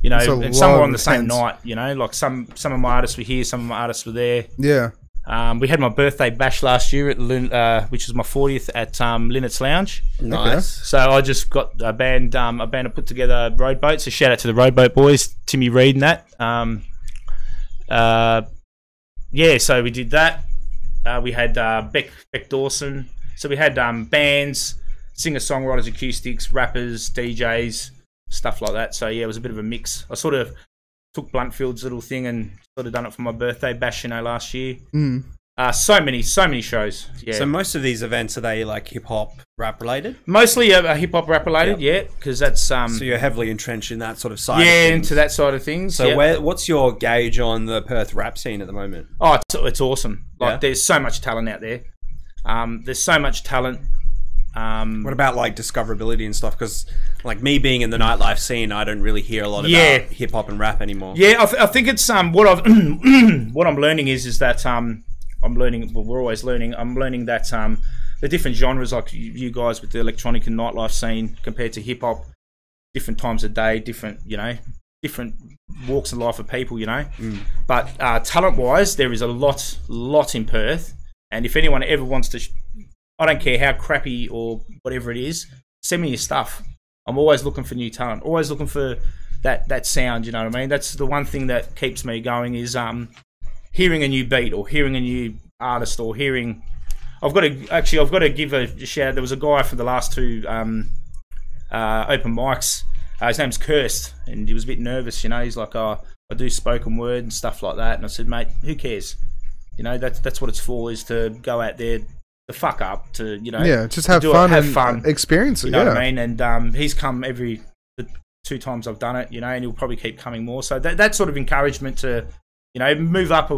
You know, and some were on the same night. You know, like some of my artists were here, some of my artists were there. Yeah. We had my birthday bash last year at which was my 40th at Linnet's Lounge. Nice. So I just got a band to put together Roadboat. So shout out to the Roadboat boys, Timmy Reed and that. So we did that. We had Beck Dawson. So we had bands, singer-songwriters, acoustics, rappers, DJs, stuff like that. So yeah, it was a bit of a mix. I sort of took Bluntfield's little thing and sort of done it for my birthday bash, last year. So many shows. Yeah. So most of these events, are they like hip hop rap related? Mostly hip hop rap related, yeah, because that's so you're heavily entrenched in that sort of side. Yeah, of things. into that side of things. So what's your gauge on the Perth rap scene at the moment? Oh, it's awesome. Like there's so much talent out there. There's so much talent. What about like discoverability and stuff? Because like me being in the nightlife scene, I don't really hear a lot about hip hop and rap anymore. Yeah, I think it's what I'm learning is that I'm learning. Well, we're always learning. I'm learning that the different genres, like you guys with the electronic and nightlife scene, compared to hip hop, different times of day, different walks of life of people, But talent wise, there is a lot in Perth, and if anyone ever wants to. I don't care how crappy or whatever it is, send me your stuff. I'm always looking for new talent, always looking for that sound, you know what I mean? That's the one thing that keeps me going is hearing a new beat or hearing a new artist or hearing... I've got to give a shout. There was a guy for the last 2 open mics. His name's Kirst, and he was a bit nervous, He's like, I do spoken word and stuff like that. And I said, mate, who cares? That's what it's for, is to go out there, to fuck up, to just have fun, experience it. You know what I mean? And he's come the 2 times I've done it, and he'll probably keep coming more. So that sort of encouragement to move up a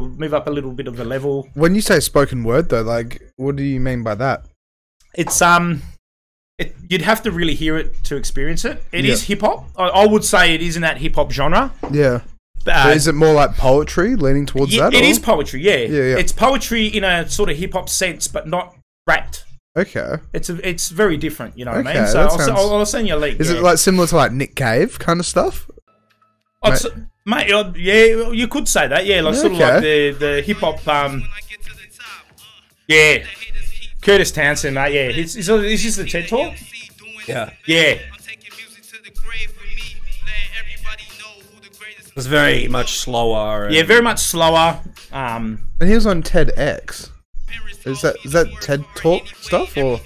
little bit of the level. When you say spoken word though, like what do you mean by that? It's you'd have to really hear it to experience it. It is hip hop. I would say it is in that hip hop genre. Yeah. But is it more like poetry, leaning towards that? It is poetry, yeah. Yeah. It's poetry in a sort of hip hop sense, but not rapped. Okay. It's very different, you know what I mean? Okay, So that I'll send you a link. Is it like similar to like Nick Cave kind of stuff? Mate, yeah, you could say that, yeah, like sort of like the hip hop, yeah. Curtis Townsend, mate, yeah. Is this the TED Talk? Yeah. Yeah. It was very much slower. Yeah, very much slower. And he was on TEDx. Is that TED Talk stuff or?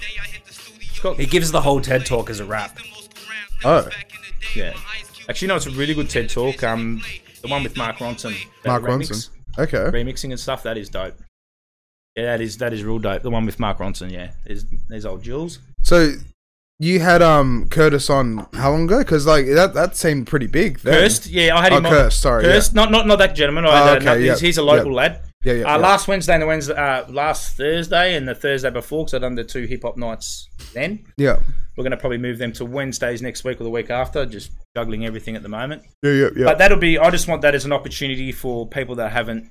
He gives the whole TED Talk as a rap. Oh. Yeah. Actually, no, it's a really good TED Talk. The one with Mark Ronson. Mark Ronson. Okay. Remixing and stuff. That is dope. Yeah, that is real dope. The one with Mark Ronson. Yeah. There's old Jules. So you had Curtis on how long ago? Because like that seemed pretty big. Then. Cursed. Yeah, I had him on. Cursed. Sorry. Cursed. Yeah. Not that gentleman. He's a local lad. Yeah. Last Wednesday and last Thursday and the Thursday before, because I'd done the 2 hip hop nights then. Yeah. We're going to probably move them to Wednesdays next week or the week after, just juggling everything at the moment. Yeah. But I just want that as an opportunity for people that haven't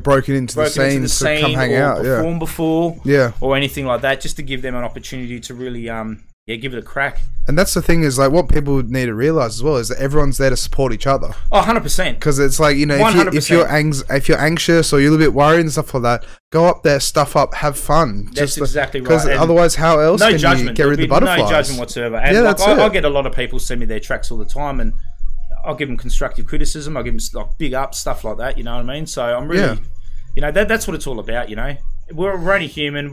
broken into the scene to come hang out, perform before, yeah, or anything like that, just to give them an opportunity to really, give it a crack. And that's the thing is like what people need to realize as well is that everyone's there to support each other. Oh, 100%. Because it's like, you know, if you're anxious or you're a little bit worried and stuff like that, go up there, stuff up, have fun. That's exactly right. Because otherwise, how else can you get rid of the butterflies? No judgment whatsoever. And I get a lot of people send me their tracks all the time, and I'll give them constructive criticism. I'll give them like big up stuff like that. You know what I mean? So I'm really, you know, that's what it's all about. You know, we're only human.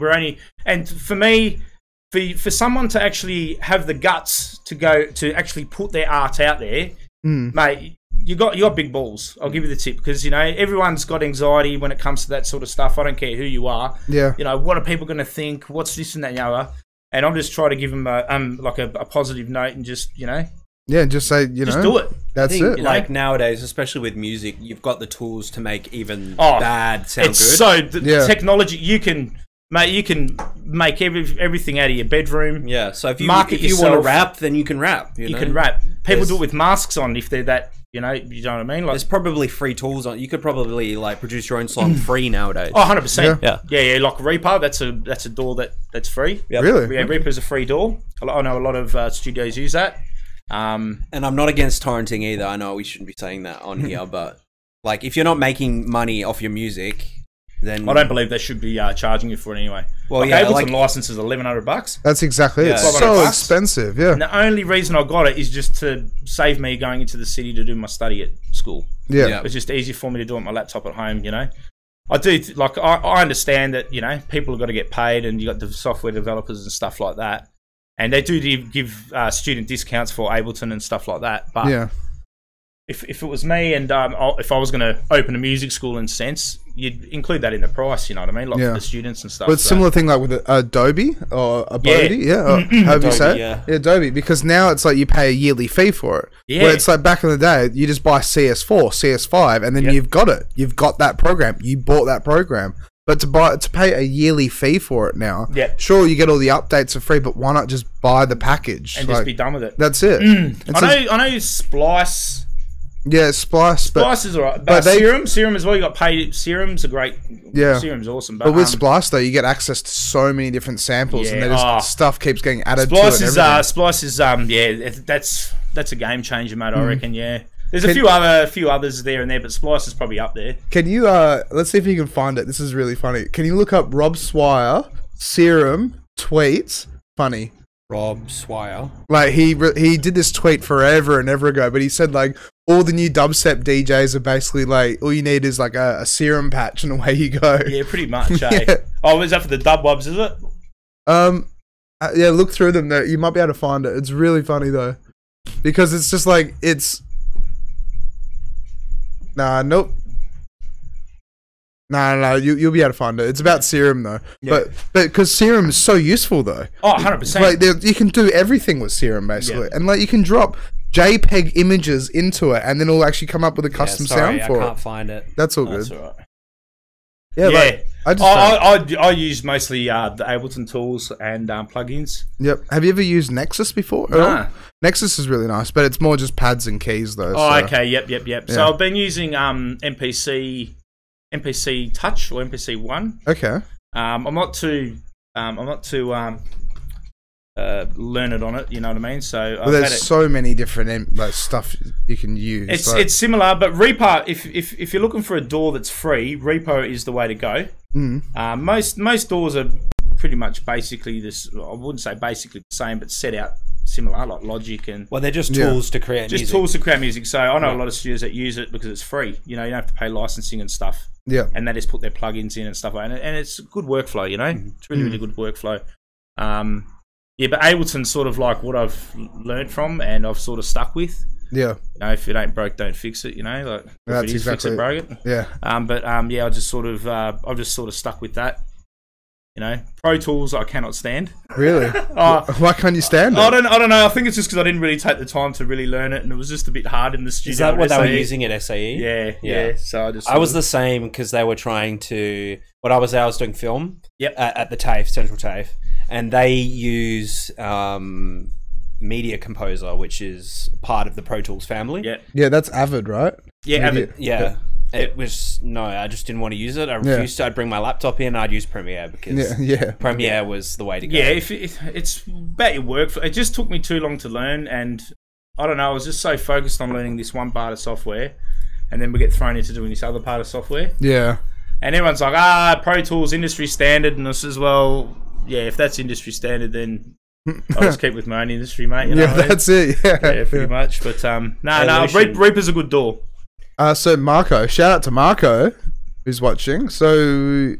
And for me. For someone to actually have the guts to actually put their art out there, mate, you got big balls. I'll give you the tip, because you know everyone's got anxiety when it comes to that sort of stuff. I don't care who you are. Yeah. You know, what are people going to think? What's this and that and the other? And I'm just trying to give them a positive note and just, you know. Yeah, just say, just do it. That's it. Like nowadays, especially with music, you've got the tools to make even bad sound good. So the technology, you can make everything out of your bedroom. Yeah, so if you want to rap, then you can rap. You can rap. People do it with masks on if they're that, you know what I mean? Like, there's probably free tools on. You could probably like produce your own song free nowadays. Oh, 100%. Yeah. Like Reaper, that's a DAW that's free. Yep. Really? Yeah, Reaper's a free DAW. I know a lot of studios use that. And I'm not against torrenting either. I know we shouldn't be saying that on here, but like if you're not making money off your music, then I don't believe they should be charging you for it anyway. Well, like Ableton license is $1,100. That's exactly it. It's so expensive. Yeah. And the only reason I got it is just to save me going into the city to do my study at school. Yeah. It's just easier for me to do it on my laptop at home. You know, I do like I understand that, you know, people have got to get paid, and you got the software developers and stuff like that, and they do give student discounts for Ableton and stuff like that. But yeah. If it was me, and if I was going to open a music school in a sense, you'd include that in the price, you know what I mean? Like for the students and stuff. But it's a similar thing like with Adobe or Adobe, however you say it. Yeah, Adobe, because now it's like you pay a yearly fee for it. Yeah. Where it's like back in the day, you just buy CS4, CS5, and then you've got it. You've got that program. You bought that program. But to pay a yearly fee for it now, sure, you get all the updates for free, but why not just buy the package? And just be done with it. That's it. I know Splice... Yeah, Splice is alright. But Serum as well. You got paid. Serum's a great. Yeah, Serum's awesome. But with Splice though, you get access to so many different samples, and stuff keeps getting added. Splice is that's a game changer, mate. I reckon. Yeah, there's a few others there and there, but Splice is probably up there. Can you let's see if you can find it. This is really funny. Can you look up Rob Swire Serum tweets? Funny. Rob Swire. Like he did this tweet forever and ever ago, but he said like all the new dubstep DJs are basically like all you need is like a serum patch and away you go. Yeah, pretty much. Oh, is that for the dub wubs? Is it? Yeah, look through them. There, you might be able to find it. It's really funny though, because it's just like nope. No, you'll be able to find it. It's about Serum though, but because Serum is so useful though. Oh, 100%. Like you can do everything with Serum basically, and like you can drop JPEG images into it, and then it'll actually come up with a custom sound for it. I can't find it. That's all good. All right. Yeah, like I use mostly the Ableton tools and plugins. Yep. Have you ever used Nexus before? Nah. Nexus is really nice, but it's more just pads and keys though. Oh, so. okay. Yep. Yeah. So I've been using MPC Touch or MPC One. Okay. I'm not too learned on it. You know what I mean? So there's so many different like stuff you can use. It's similar, but Reaper. If you're looking for a DAW that's free, Reaper is the way to go. Most DAWs are pretty much basically this. I wouldn't say basically the same, but set out similar, like Logic and. Well, they're just tools to create music. Just tools to create music. So I know a lot of studios that use it because it's free. You know, you don't have to pay licensing and stuff. Yeah. And they just put their plugins in and stuff like that. And it's a good workflow. You know, it's really good workflow. Yeah, but Ableton's sort of like what I've learned from and I've sort of stuck with. Yeah. You know, if it ain't broke, don't fix it. You know, like That's if it is, exactly fix it, broke it. Yeah. Yeah, I've just sort of stuck with that. You know, Pro Tools I cannot stand. Really? Why can't you stand it? I don't know. I think it's just because I didn't really take the time to really learn it, and it was just a bit hard in the studio. Is that what they were using at SAE? Yeah. So I was the same because they were trying to. What I was doing film. Yep. At the TAFE, Central TAFE, and they use Media Composer, which is part of the Pro Tools family. Yeah. Yeah, that's Avid, right? Yeah, Avid. Yeah. It was I just didn't want to use it. I refused to. I'd bring my laptop in. I'd use Premiere because Premiere was the way to go. Yeah, if it's about your workflow. It just took me too long to learn, and I don't know. I was just so focused on learning this one part of software, and then we get thrown into doing this other part of software. Yeah. And everyone's like, Pro Tools industry standard, and this as well. Yeah, if that's industry standard, then I'll just keep with my own industry, mate. You know that's it. Yeah, pretty much. But Reaper's a good DAW. So Marco, shout out to Marco who's watching. So,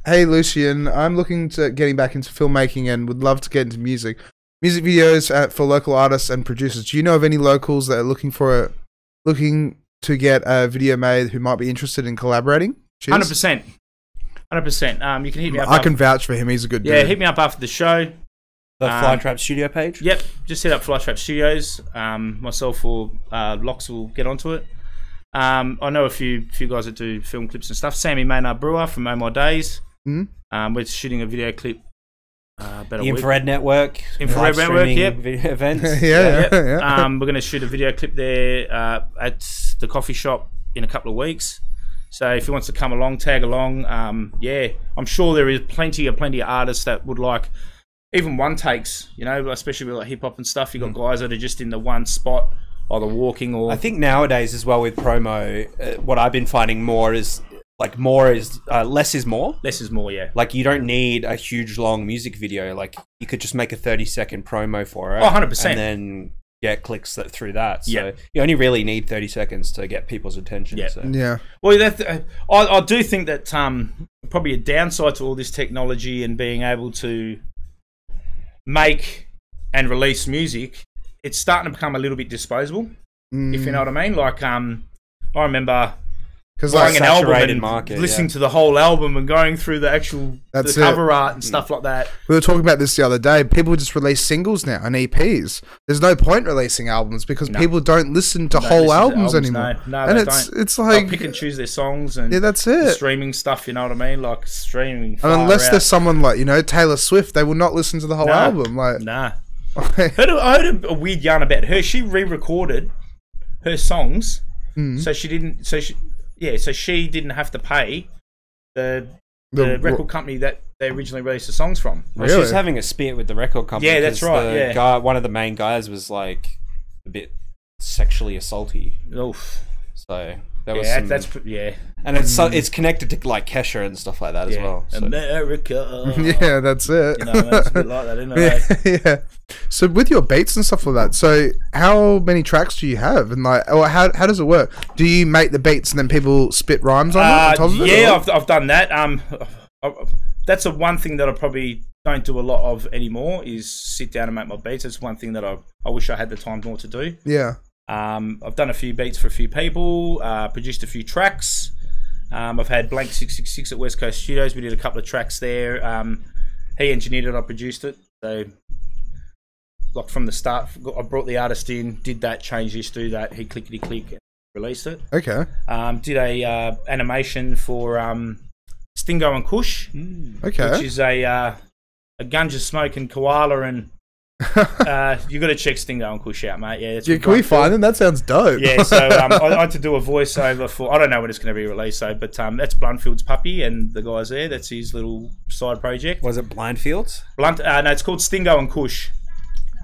hey Lucian, I'm looking to getting back into filmmaking and would love to get into music videos for local artists and producers. Do you know of any locals that are looking to get a video made who might be interested in collaborating? 100%. You can hit me up. I can vouch for him. He's a good dude. Yeah, hit me up after the show. The FlyTrap studio page? Yep, just hit up FlyTrap Studios. Myself or Locks will get onto it. I know a few guys that do film clips and stuff. Sammy Maynard Brewer from Oh My Days. We're shooting a video clip. The Infrared Network. Infrared Network, yep. Video events. Yeah. We're going to shoot a video clip there at the coffee shop in a couple of weeks. So if he wants to come along, tag along, I'm sure there is plenty of artists that would like even one takes, you know, especially with like hip hop and stuff. You got guys that are just in the one spot, either walking or. I think nowadays as well with promo, what I've been finding more is less is more. Less is more, yeah. Like you don't need a huge long music video. Like you could just make a 30-second promo for it. Oh, 100%. And then get clicks through that. So yeah. You only really need 30 seconds to get people's attention. Yeah. So. Yeah. Well, I do think that probably a downside to all this technology and being able to make and release music, it's starting to become a little bit disposable. If you know what I mean. Like I remember buying an album and listening to the whole album and going through the actual cover art and stuff like that. We were talking about this the other day. People just release singles now and EPs. There's no point releasing albums because people don't listen to whole albums anymore. No, and they don't. It's like they'll pick and choose their songs and that's it. The streaming stuff. You know what I mean? Like streaming. And unless there's someone like Taylor Swift, they will not listen to the whole album. Like nah. I heard a weird yarn about her. She re-recorded her songs, so she didn't. So she didn't have to pay the record company that they originally released the songs from. Well, she was having a spat with the record company. Yeah, that's right. One of the main guys was like a bit sexually assaulty. Oof. So that was and it's connected to like Kesha and stuff like that as well. So. America. Yeah, that's it. You know, it's a bit like that, isn't it? Yeah. So with your beats and stuff like that, so how many tracks do you have, and how does it work? Do you make the beats and then people spit rhymes on top of it? Yeah, I've done that. That's the one thing that I probably don't do a lot of anymore is sit down and make my beats. It's one thing that I wish I had the time more to do. Yeah. I've done a few beats for a few people, produced a few tracks. I've had Blank 666 at West Coast Studios. We did a couple of tracks there. He engineered it, I produced it. So, like from the start, I brought the artist in, did that, changed this, do that. He clickety-click and released it. Okay. Did a animation for Stingo and Kush, Okay. which is a ganja smoking koala, and you got to check Stingo and Kush out, mate. Yeah, that's Can we find them? That sounds dope. Yeah, so I had to do a voiceover for. I don't know when it's going to be released, though, but that's Bluntfield's puppy, and the guy's there. That's his little side project. Was it Blindfields? No, it's called Stingo and Kush.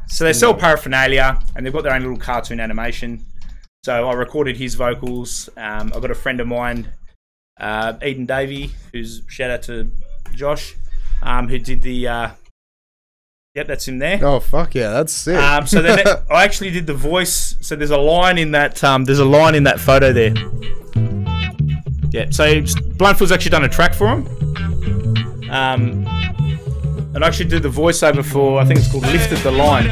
So they sell paraphernalia, and they've got their own little cartoon animation. So I recorded his vocals. I've got a friend of mine, Eden Davey, who's shout out to Josh, who did the. Yep, that's him there. Oh fuck yeah, that's sick. So then I actually did the voice. So there's a line in that. There's a line in that photo there. Yeah. So Bluntfield's actually done a track for him. And I actually did the voiceover for. I think it's called "Lifted the Line."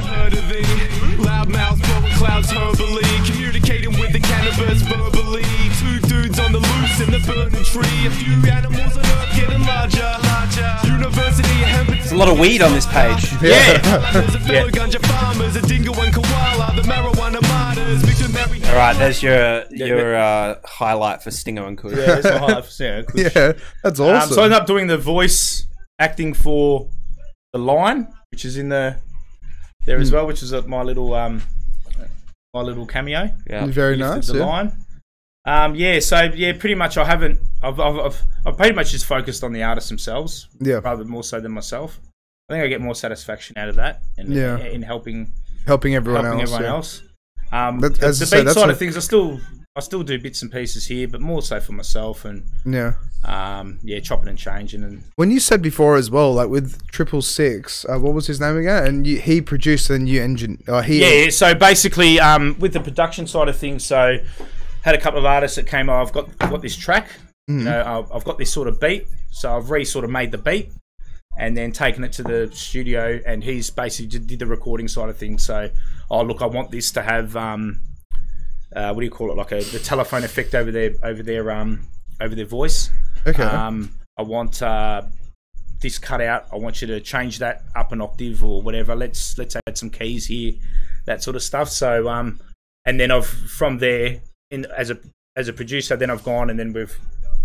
Loudmouth blowing clouds verbally, communicating with the cannabis verbally. Two dudes on the loose in the burning tree. A few animals on earth getting larger. University of hemp. There's a lot of weed on this page. Yeah. Ganja farmers, a dingo and koala, the marijuana martyrs. Victor Mary. All right, there's your highlight for Stingo and Kush. Yeah, that's my highlight for Stingo and Kush. Yeah, that's awesome. So I ended up doing the voice acting for the line, which is in there as well, which is my little cameo. Yeah, very Lifted nice. the line. Pretty much I've pretty much just focused on the artists themselves, rather more so than myself. I think I get more satisfaction out of that, in helping everyone else. As The I beat say, that's side of things, I still do bits and pieces here, but more so for myself and chopping and changing. And when you said before as well, like with 666, what was his name again? And he produced the new engine. So basically, with the production side of things, so had a couple of artists that came. I've got this track. You know, I've got this sort of beat, so I've sort of made the beat and then taken it to the studio, and he's basically did the recording side of things. So, I want this to have what do you call it, like the telephone effect over their voice. Okay. I want this cut out. I want you to change that up an octave or whatever. Let's add some keys here, that sort of stuff. So and then from there, as a producer, then I've gone and then we've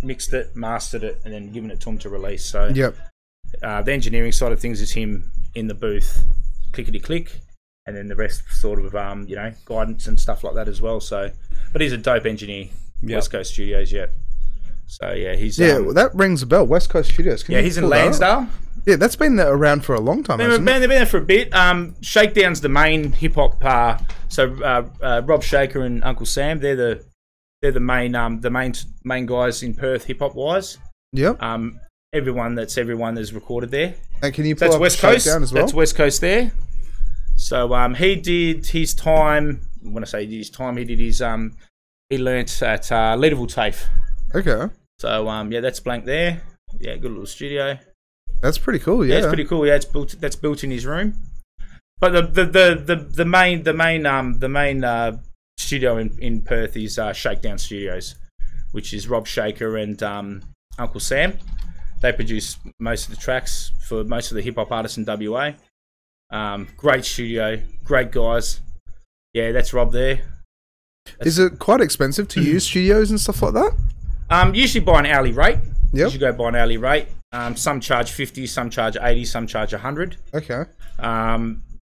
mixed it, mastered it, and then given it to him to release. So the engineering side of things is him in the booth, clickety click, and then the rest sort of guidance and stuff like that as well. So, but he's a dope engineer. West Coast Studios, So he's well, that rings a bell. West Coast Studios. He's in Lansdale. Yeah, that's been around for a long time. They've been there for a bit. Shakedown's the main hip hop. Rob Shaker and Uncle Sam, they're the main guys in Perth hip hop wise. Yep. Everyone that's recorded there. And can you pull that's up West Coast Shakedown as well? That's West Coast there. So he did his time. When I say he did his time, he learnt at Leadville TAFE. Okay. So that's blank there. Yeah, good little studio. That's pretty cool. Yeah, it's pretty cool. Yeah, that's built in his room. But the main studio in Perth is Shakedown Studios, which is Rob Shaker and Uncle Sam. They produce most of the tracks for most of the hip hop artists in WA. Great studio, great guys. Yeah, that's Rob there. Is it quite expensive to use studios and stuff like that? Usually by an hourly rate. Yep. Usually go by an hourly rate. Some charge 50, some charge 80, some charge 100. Okay.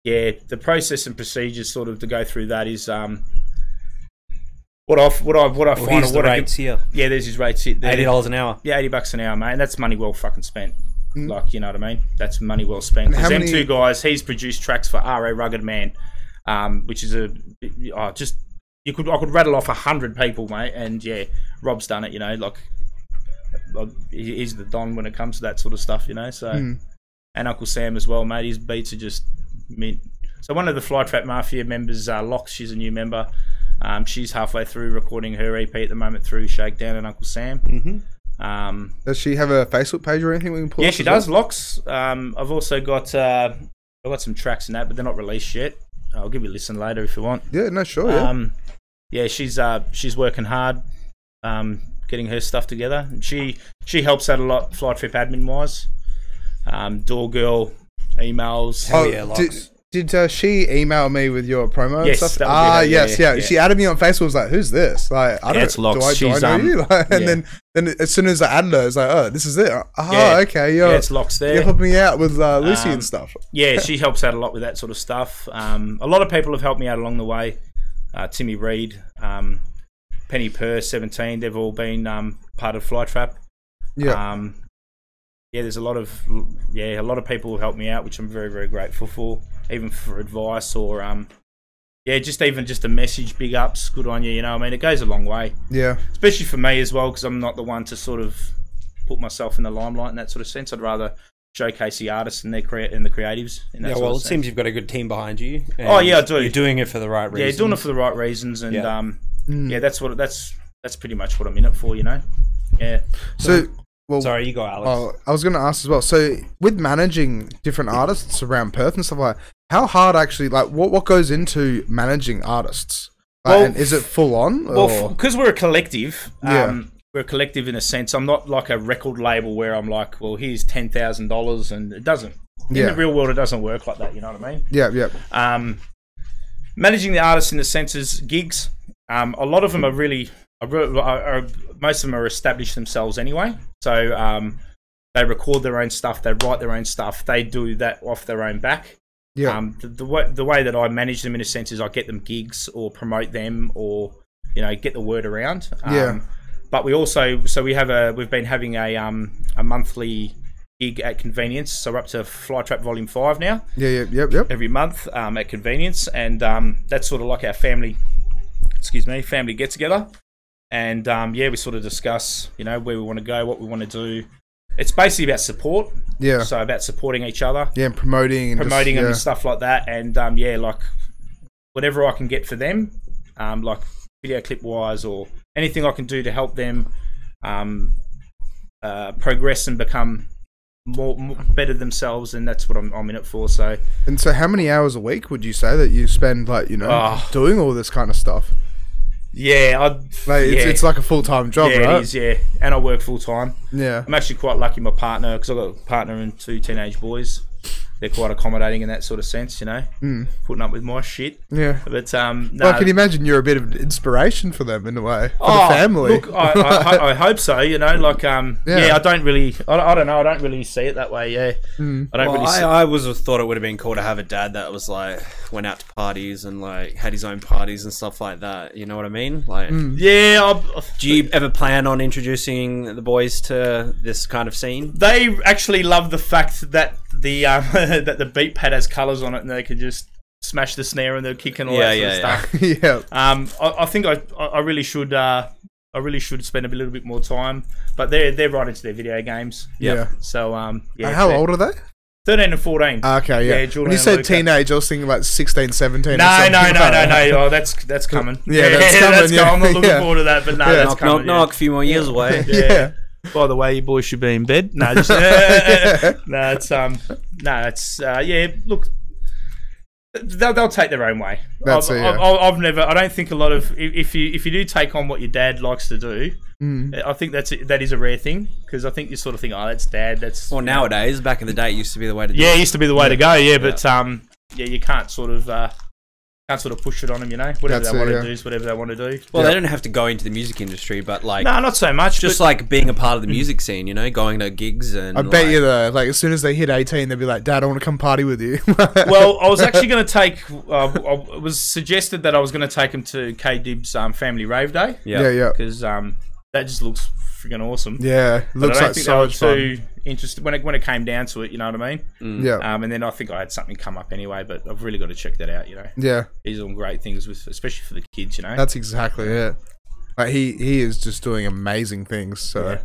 The process and procedures sort of to go through that is what I find. Here's the rates here. Yeah, there's his rates here. $80 an hour. Yeah, $80 an hour, mate, and that's money well fucking spent. Like, you know what I mean? That's money well spent. Because them two guys, he's produced tracks for R.A. Rugged Man, which is I could rattle off 100 people, mate, and yeah, Rob's done it. You know, like he's the don when it comes to that sort of stuff. You know, so and Uncle Sam as well, mate. His beats are just mint. So one of the FlyTrap Mafia members, Locks, she's a new member. She's halfway through recording her EP at the moment through Shakedown and Uncle Sam. Does she have a Facebook page or anything we can pull up? Yeah, she does. Locks. I've also got I've got some tracks in that, but they're not released yet. I'll give you a listen later if you want. Yeah, no, sure. Yeah, she's working hard, getting her stuff together. She helps out a lot, FlyTrap admin wise. Door girl, emails. Hell yeah, Locks. Did she email me with your promo Yes, and stuff? that would be her, Yes, yeah. She added me on Facebook. Was like, "Who's this?" Like, I don't. it's Lox. Do I She's, know you? Like, and yeah. then as soon as I added her, it's like, "Oh, this is it." Oh, Yeah. okay. Yeah, it's Lox there. You're helping me out with Lucian and stuff. Yeah, she helps out a lot with that sort of stuff. A lot of people have helped me out along the way. Timmy Reed, Penny Perth, 17. They've all been part of FlyTrap. Yeah. Yeah, there's a lot of people who helped me out, which I'm very, very grateful for, even for advice or just a message, big ups, good on you. You know, I mean, it goes a long way. Yeah. Especially for me as well, because I'm not the one to sort of put myself in the limelight in that sort of sense. I'd rather showcase the artists and the creatives. In that Yeah, sort well, of it sense. seems you've got a good team behind you. Oh yeah, I do. You're doing it for the right reasons. Yeah, doing it for the right reasons, and Yeah. that's pretty much what I'm in it for. You know. Yeah. So, well, Sorry, you go, Alex. oh, I was going to ask as well. So, with managing different artists around Perth and stuff like that, how hard actually, like, what goes into managing artists? Like, Well, and is it full on? Well, because we're a collective. Yeah. We're a collective in a sense. I'm not like a record label where I'm like, well, here's $10,000, and it doesn't. In the real world, it doesnthem work like that. You know what I mean? Yeah. Managing the artists in the sense is gigs. A lot of them are really, most of them are established themselves anyway. So they record their own stuff, they write their own stuff, they do that off their own back. Yeah. The way that I manage them in a sense is I get them gigs or promote them or get the word around. But we also we've been having a monthly gig at Convenience, so we're up to FlyTrap Volume 5 now. Yep. Every month at Convenience, and that's sort of like our family get together, and we sort of discuss where we want to go, what we want to do. It's basically about support. Yeah. So about supporting each other. Yeah, and promoting them and stuff like that, and like whatever I can get for them, like video clip wise or anything I can do to help them progress and become more better themselves, and that's what I'm in it for. So how many hours a week would you say that you spend doing all this kind of stuff? Yeah, it's like a full-time job, right? It is, yeah. And I work full-time. Yeah. I'm actually quite lucky my partner, because I've got a partner and 2 teenage boys. They're quite accommodating in that sort of sense, putting up with my shit. Yeah. But, can you imagine you're a bit of an inspiration for them in a way, for the family? Look, I hope so, I don't really, I don't know, I don't really see it that way, I always thought it would have been cool to have a dad that was like, went out to parties and like had his own parties and stuff like that, you know what I mean? Like, do you ever plan on introducing the boys to this kind of scene? They actually love the fact that the that the beat pad has colours on it, and they could just smash the snare and the kick and all that sort of stuff. I think I really should spend a little bit more time, but they're right into their video games. Yeah. So how old are they? 13 and 14. Okay, yeah. When you said teenage, I was thinking like 16, 17. No. Oh, that's coming. Yeah, that's coming. I'm not looking forward to that, but no, that's coming. Knock, a few more years away. Yeah. By the way, you boys should be in bed. No, just, look, they'll take their own way. I don't think a lot of if you do take on what your dad likes to do, I think that is a rare thing, because I think you sort of think, oh, that's dad. That's nowadays. Back in the day, it used to be the way to do it. Yeah, it used to be the way to go. Yeah, but you can't sort of push it on them, whatever they want to do is whatever they want to do. Well, they don't have to go into the music industry, but like, no, not so much. Just like being a part of the music scene, going to gigs and. I bet you though, like as soon as they hit 18, they'll be like, "Dad, I want to come party with you." Well, I was actually going to take. It was suggested that I was going to take them to K Dib's family rave day. Yeah. Because that just looks freaking awesome. Yeah, looks like so much fun. Too interested when it came down to it, you know what I mean? Yeah. And then I think I had something come up anyway, but I've really got to check that out. Yeah. He's doing great things especially for the kids. That's exactly it. Like he is just doing amazing things. So.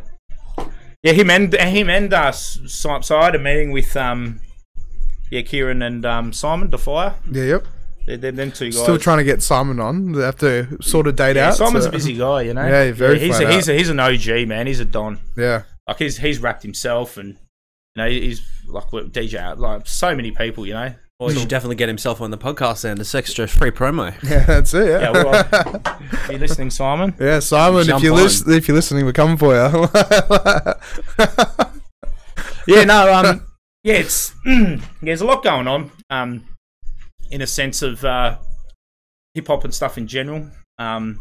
Yeah, him and so I had a meeting with Kieran and Simon Defire. Yeah. Yep. They're them 2 guys. Still trying to get Simon on. They have to sort of date out. Simon's a busy guy, Yeah, very. He's an OG, man. He's a don. Yeah. Like he's rapped himself, and he's like DJ out like so many people. Well, he should definitely get himself on the podcast then. It's extra free promo. Yeah, that's it. Yeah. Are you listening, Simon? Yeah, Simon. If you're listening, we're coming for you. Yeah. No. Yeah. It's there's a lot going on. in a sense of hip hop and stuff in general. Even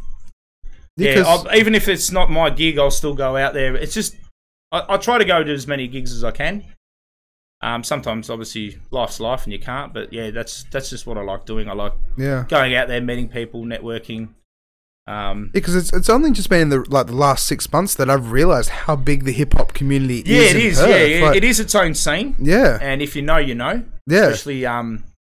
if it's not my gig, I'll still go out there. It's just I try to go to as many gigs as I can. Sometimes, obviously, life's life and you can't. But yeah, that's just what I like doing. I like going out there, meeting people, networking. Because it's only just been in the last 6 months that I've realised how big the hip hop community is. Yeah, it is. Perth. Yeah, it is its own scene. Yeah, and if you know, you know. Yeah, especially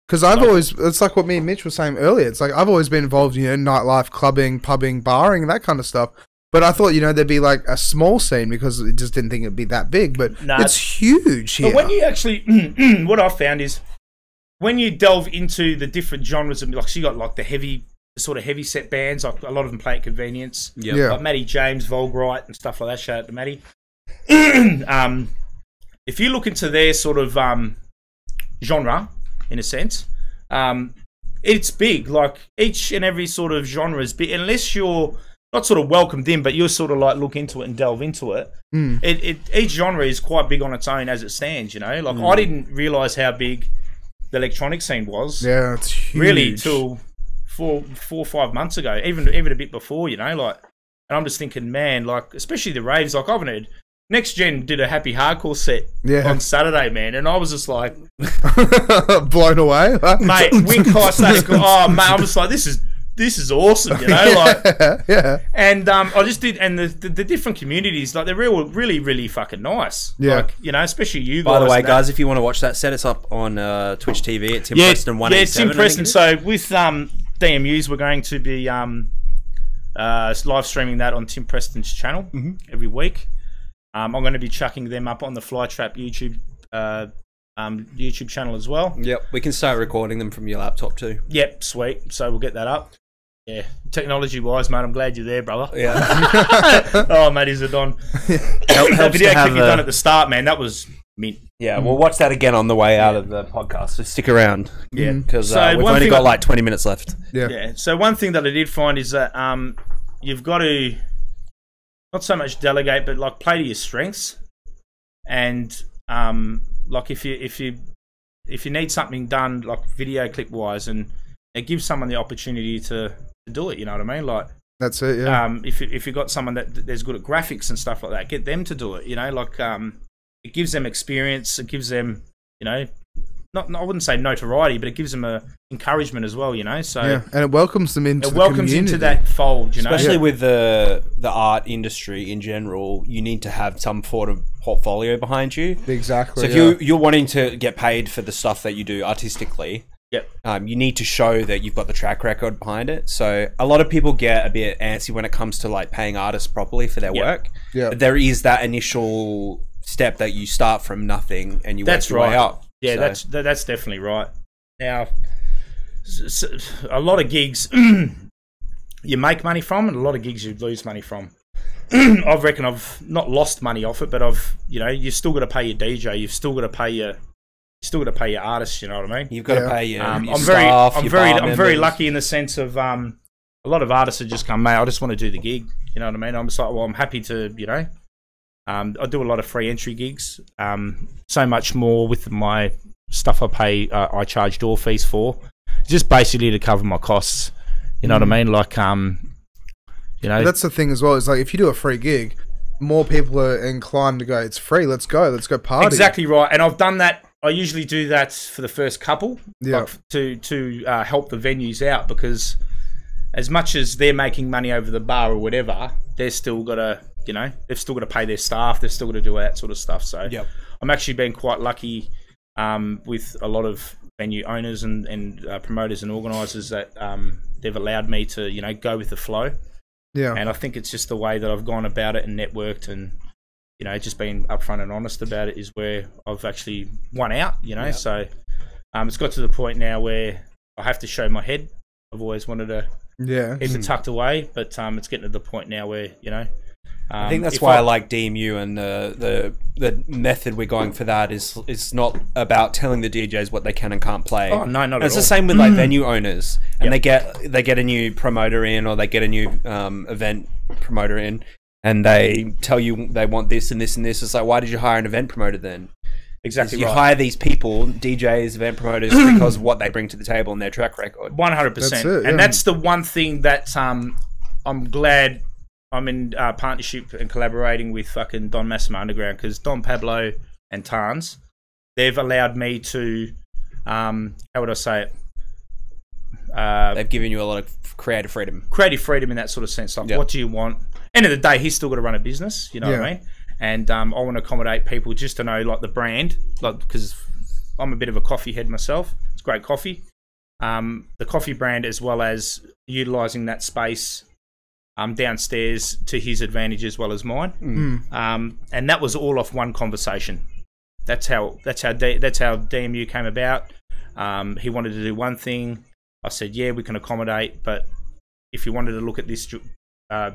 because I've always, it's like what me and Mitch were saying earlier. It's like I've always been involved, nightlife, clubbing, pubbing, barring, that kind of stuff. But I thought, there'd be like a small scene because I just didn't think it'd be that big. But it's huge here. But when you actually, what I've found is when you delve into the different genres, and like, so you got like the sort of heavy set bands, like a lot of them play at Convenience. Yep. Yeah. Like Matty James, Volgrite, and stuff like that. Shout out to Matty. If you look into their sort of genre, in a sense, it's big. Like each and every sort of genre is big, unless you're not sort of welcomed in, but you're sort of like look into it and delve into it. Each genre is quite big on its own as it stands. Like I didn't realize how big the electronic scene was. Yeah, it's huge. Really, till 4 or 5 months ago, even a bit before. And I'm just thinking, man, like especially the raves. Like I haven't heard. Next Gen did a Happy Hardcore set on Saturday, man, and I was just like blown away, mate. Wink high status. Oh, mate, I was like, this is awesome, like yeah. And I just did, and the different communities, like they're really, really fucking nice. Yeah, like, especially you guys. By the way, guys, if you want to watch that set, it's up on Twitch TV at Tim Preston 187. Yeah, Tim Preston. So with DMUs, we're going to be live streaming that on Tim Preston's channel every week. I'm going to be chucking them up on the FlyTrap YouTube channel as well. Yep, we can start recording them from your laptop too. Yep, sweet. So we'll get that up. Yeah, technology-wise, mate, I'm glad you're there, brother. Yeah. Oh, mate, he's a don. That video clip you done at the start, man, that was mint. Yeah, we'll watch that again on the way out of the podcast. So stick around. Yeah, because we've only got like 20 minutes left. Yeah. So one thing that I did find is that you've got to not so much delegate, but like play to your strengths, and like if you need something done like video clip wise, and it gives someone the opportunity to do it. You know what I mean? Like that's it. Yeah. If you got someone that's good at graphics and stuff like that, get them to do it. Like it gives them experience. It gives them I wouldn't say notoriety, but it gives them a encouragement as well, So and it welcomes them into that fold, Especially with the art industry in general, you need to have some sort of portfolio behind you. Exactly. So if you're wanting to get paid for the stuff that you do artistically, you need to show that you've got the track record behind it. So a lot of people get a bit antsy when it comes to like paying artists properly for their work. Yeah. There is that initial step that you start from nothing and you work your way up. Yeah, so that's definitely right. Now, a lot of gigs you make money from, and a lot of gigs you lose money from. I reckon I've not lost money off it, but you've still got to pay your DJ, you've still got to pay your artists. You know what I mean? You've got to pay your I'm staff. I'm very lucky in the sense of a lot of artists have just come, mate, I just want to do the gig. You know what I mean? I'm just like, well, I'm happy to, I do a lot of free entry gigs. So much more with my stuff I charge door fees for, just basically to cover my costs. You know what I mean? Like, that's the thing as well. Is like if you do a free gig, more people are inclined to go, "It's free. Let's go party." Exactly right. And I've done that. I usually do that for the first couple, like, to help the venues out, because as much as they're making money over the bar or whatever, they're still got to. They've still got to pay their staff. They've still got to do that sort of stuff. So I'm actually been quite lucky with a lot of venue owners and promoters and organisers that they've allowed me to, go with the flow. Yeah. And I think it's just the way that I've gone about it and networked and, just being upfront and honest about it is where I've actually won out, So it's got to the point now where I have to show my head. I've always wanted to keep it tucked away, but it's getting to the point now where, I think that's why I like DMU, and the method we're going for that is not about telling the DJs what they can and can't play. Oh no, not at all. It's the same with like venue owners, and they get a new promoter in, or they get a new event promoter in, and they tell you they want this and this and this. It's like, why did you hire an event promoter then? Exactly You right. hire these people, DJs, event promoters, because of what they bring to the table and their track record. 100%. That's it, yeah. And that's the one thing that I'm glad I'm in partnership and collaborating with fucking Don Massimo Underground, because Don Pablo and Tarns, they've allowed me to, how would I say it? They've given you a lot of creative freedom. Creative freedom in that sort of sense. Like, what do you want? End of the day, he's still got to run a business, you know what I mean? And I want to accommodate people just to know, like, the brand, like, because I'm a bit of a coffee head myself. It's great coffee. The coffee brand, as well as utilising that space downstairs to his advantage as well as mine. And that was all off one conversation. That's how DMU came about. He wanted to do one thing. I said, yeah, we can accommodate, but if you wanted to look at this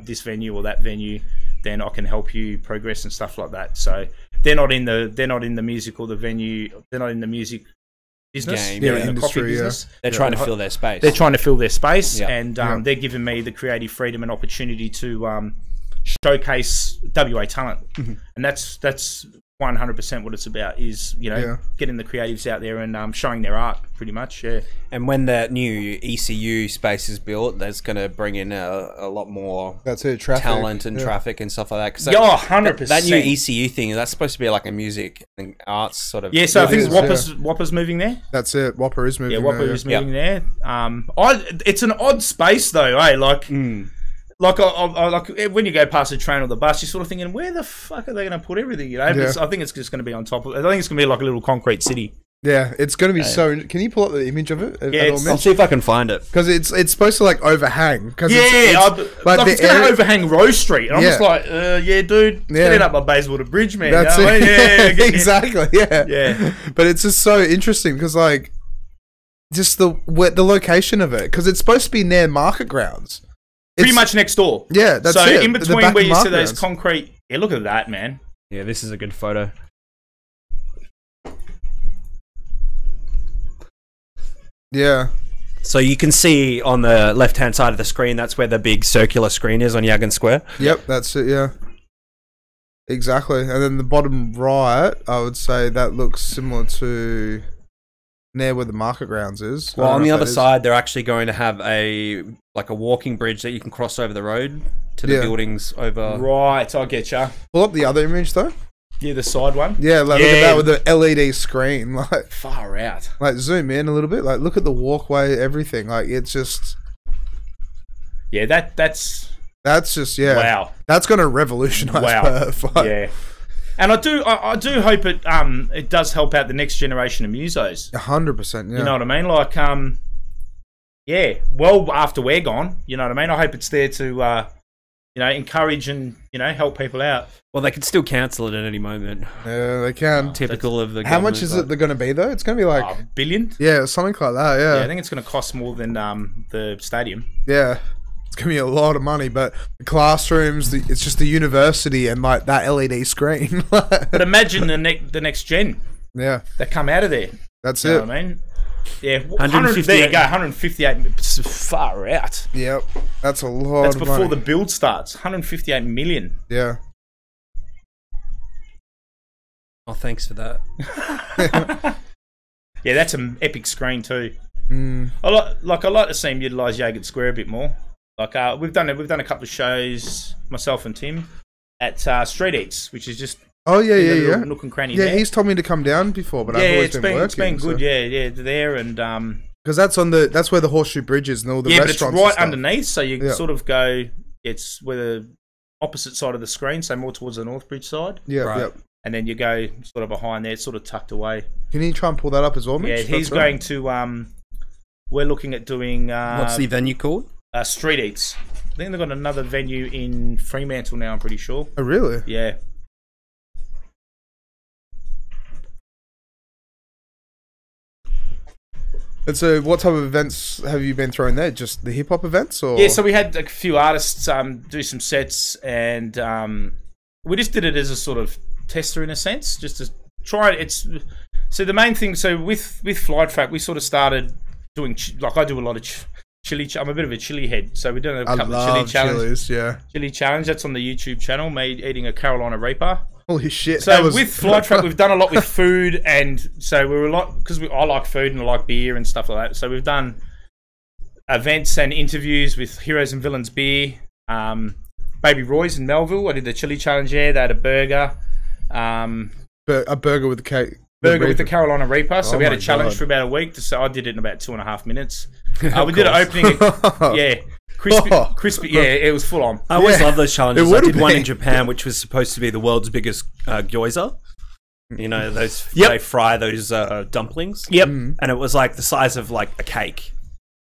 this venue or that venue, then I can help you progress and stuff like that. So they're not in the music or the venue. They're not in the music business. Game. They're Yeah, in the industry, coffee business. They're trying to fill their space. They're trying to fill their space, Yeah. and they're giving me the creative freedom and opportunity to showcase WA talent, and that's 100% what it's about. Is getting the creatives out there and showing their art, pretty much. Yeah. And when that new ECU space is built, that's going to bring in a lot more That's it. Traffic. talent and traffic and stuff like that. 'Cause Yeah, 100%. That new ECU thing, that's supposed to be like a music and arts sort of. Yeah, so I think is, Whopper's moving there. That's it. Whopper is moving. Yeah, Whopper there, is moving there. It's an odd space though, eh? Like, like when you go past the train or the bus, you're sort of thinking, where the fuck are they going to put everything? You know, but I think it's just going to be on top of. I think it's going to be like a little concrete city. Yeah, it's going to be so. Can you pull up the image of it? Yeah, I'll see if I can find it. because it's supposed to like overhang. Cause Yeah, it's like it's going to overhang Rose Street. And I'm Yeah. just like, yeah, dude, Yeah. get it up my Bayswater Bridge, man. That's you know what I mean? it. Yeah, Exactly. Yeah. Yeah. But it's just so interesting because like, just the location of it, because it's supposed to be near market grounds. Pretty much next door. Yeah, that's so it. in The between back where of you see market those grounds. concrete. Yeah, look at that, man. Yeah, this is a good photo. Yeah. So you can see on the left-hand side of the screen, that's where the big circular screen is on Yagan Square. Yep, that's it. Yeah. Exactly. And then the bottom right, I would say that looks similar to near where the market grounds is. Well, I don't on know the if other that is. side, they're actually going to have a walking bridge that you can cross over the road to the Yeah. buildings over. Right, I get ya. Pull up the other image though. Yeah, the side one. Yeah, like look at that with the LED screen. Far out. Like zoom in a little bit. Like look at the walkway, everything. Like it's just. Yeah, that's That's yeah. wow. That's going to revolutionize Wow. Perth. Like, Yeah. And I do hope it does help out the next generation of musos. 100%. Yeah. You know what I mean? Like yeah, well after we're gone, you know what I mean? I hope it's there to encourage and, help people out. Well, they could still cancel it at any moment. Yeah, they can. Typical of the. How much is it they're going to be though? It's going to be like $1 billion? yeah, something like that. Yeah, I Yeah. think it's going to cost more than the stadium. Yeah. It's going to be a lot of money, but the classrooms, it's just the university and like that LED screen. But imagine the next gen Yeah, that come out of there. that's You know it. what I mean? Yeah, 158 there you go, 158. It's far out. Yep. That's a lot That's of before money. the build starts. 158 million. Yeah. Oh, thanks for that. Yeah, that's an epic screen too. Mm. I like to see him utilise Yagan Square a bit more. Like we've done a couple of shows, myself and Tim, at Street Eats, which is just Oh yeah, in yeah, the yeah. little nook and cranny Yeah, there. he's told me to come down before, but I've always been working. It's been good. Yeah, there and Because that's where the Horseshoe Bridge is and all the yeah, but it's restaurants. and right stuff. underneath, so you Yeah. sort of go. It's where the opposite side of the screen, so more towards the Northbridge side, Yeah, Right. yep. and then you go sort of behind there. It's sort of tucked away. Can you try and pull that up as well, Yeah, Mitch? he's That's right. going to. We're looking at doing What's the venue called? Street Eats. I think they've got another venue in Fremantle now. I'm pretty sure. Oh, really? Yeah. And so, what type of events have you been throwing there? Just the hip hop events, or Yeah, so we had a few artists do some sets, and we just did it as a sort of tester in a sense, just to try it. So the main thing, so with FlyTrap, we sort of started doing like I do a lot of chili. I'm a bit of a chili head, so we're doing a I couple of chili love challenge. chilies. Yeah, Chili challenge. That's on the YouTube channel. Me eating a Carolina Reaper. Holy shit! So with FlyTrap, we've done a lot with food, and so we were a lot because I like food and I like beer and stuff like that. So we've done events and interviews with Heroes and Villains Beer, Baby Roy's in Melville. I did the chili challenge there. They had a burger, a burger with the cake. Burger with the Carolina Reaper. So Oh we had a my challenge God. for about a week. So I did it in about 2.5 minutes. We did an opening. Yeah. Crispy. Yeah, it was full on. I always Yeah. love those challenges. It I did would've one in been. Japan, which was supposed to be the world's biggest gyoza. You know, those Yep. they fry those dumplings. Yep. And it was like the size of like a cake.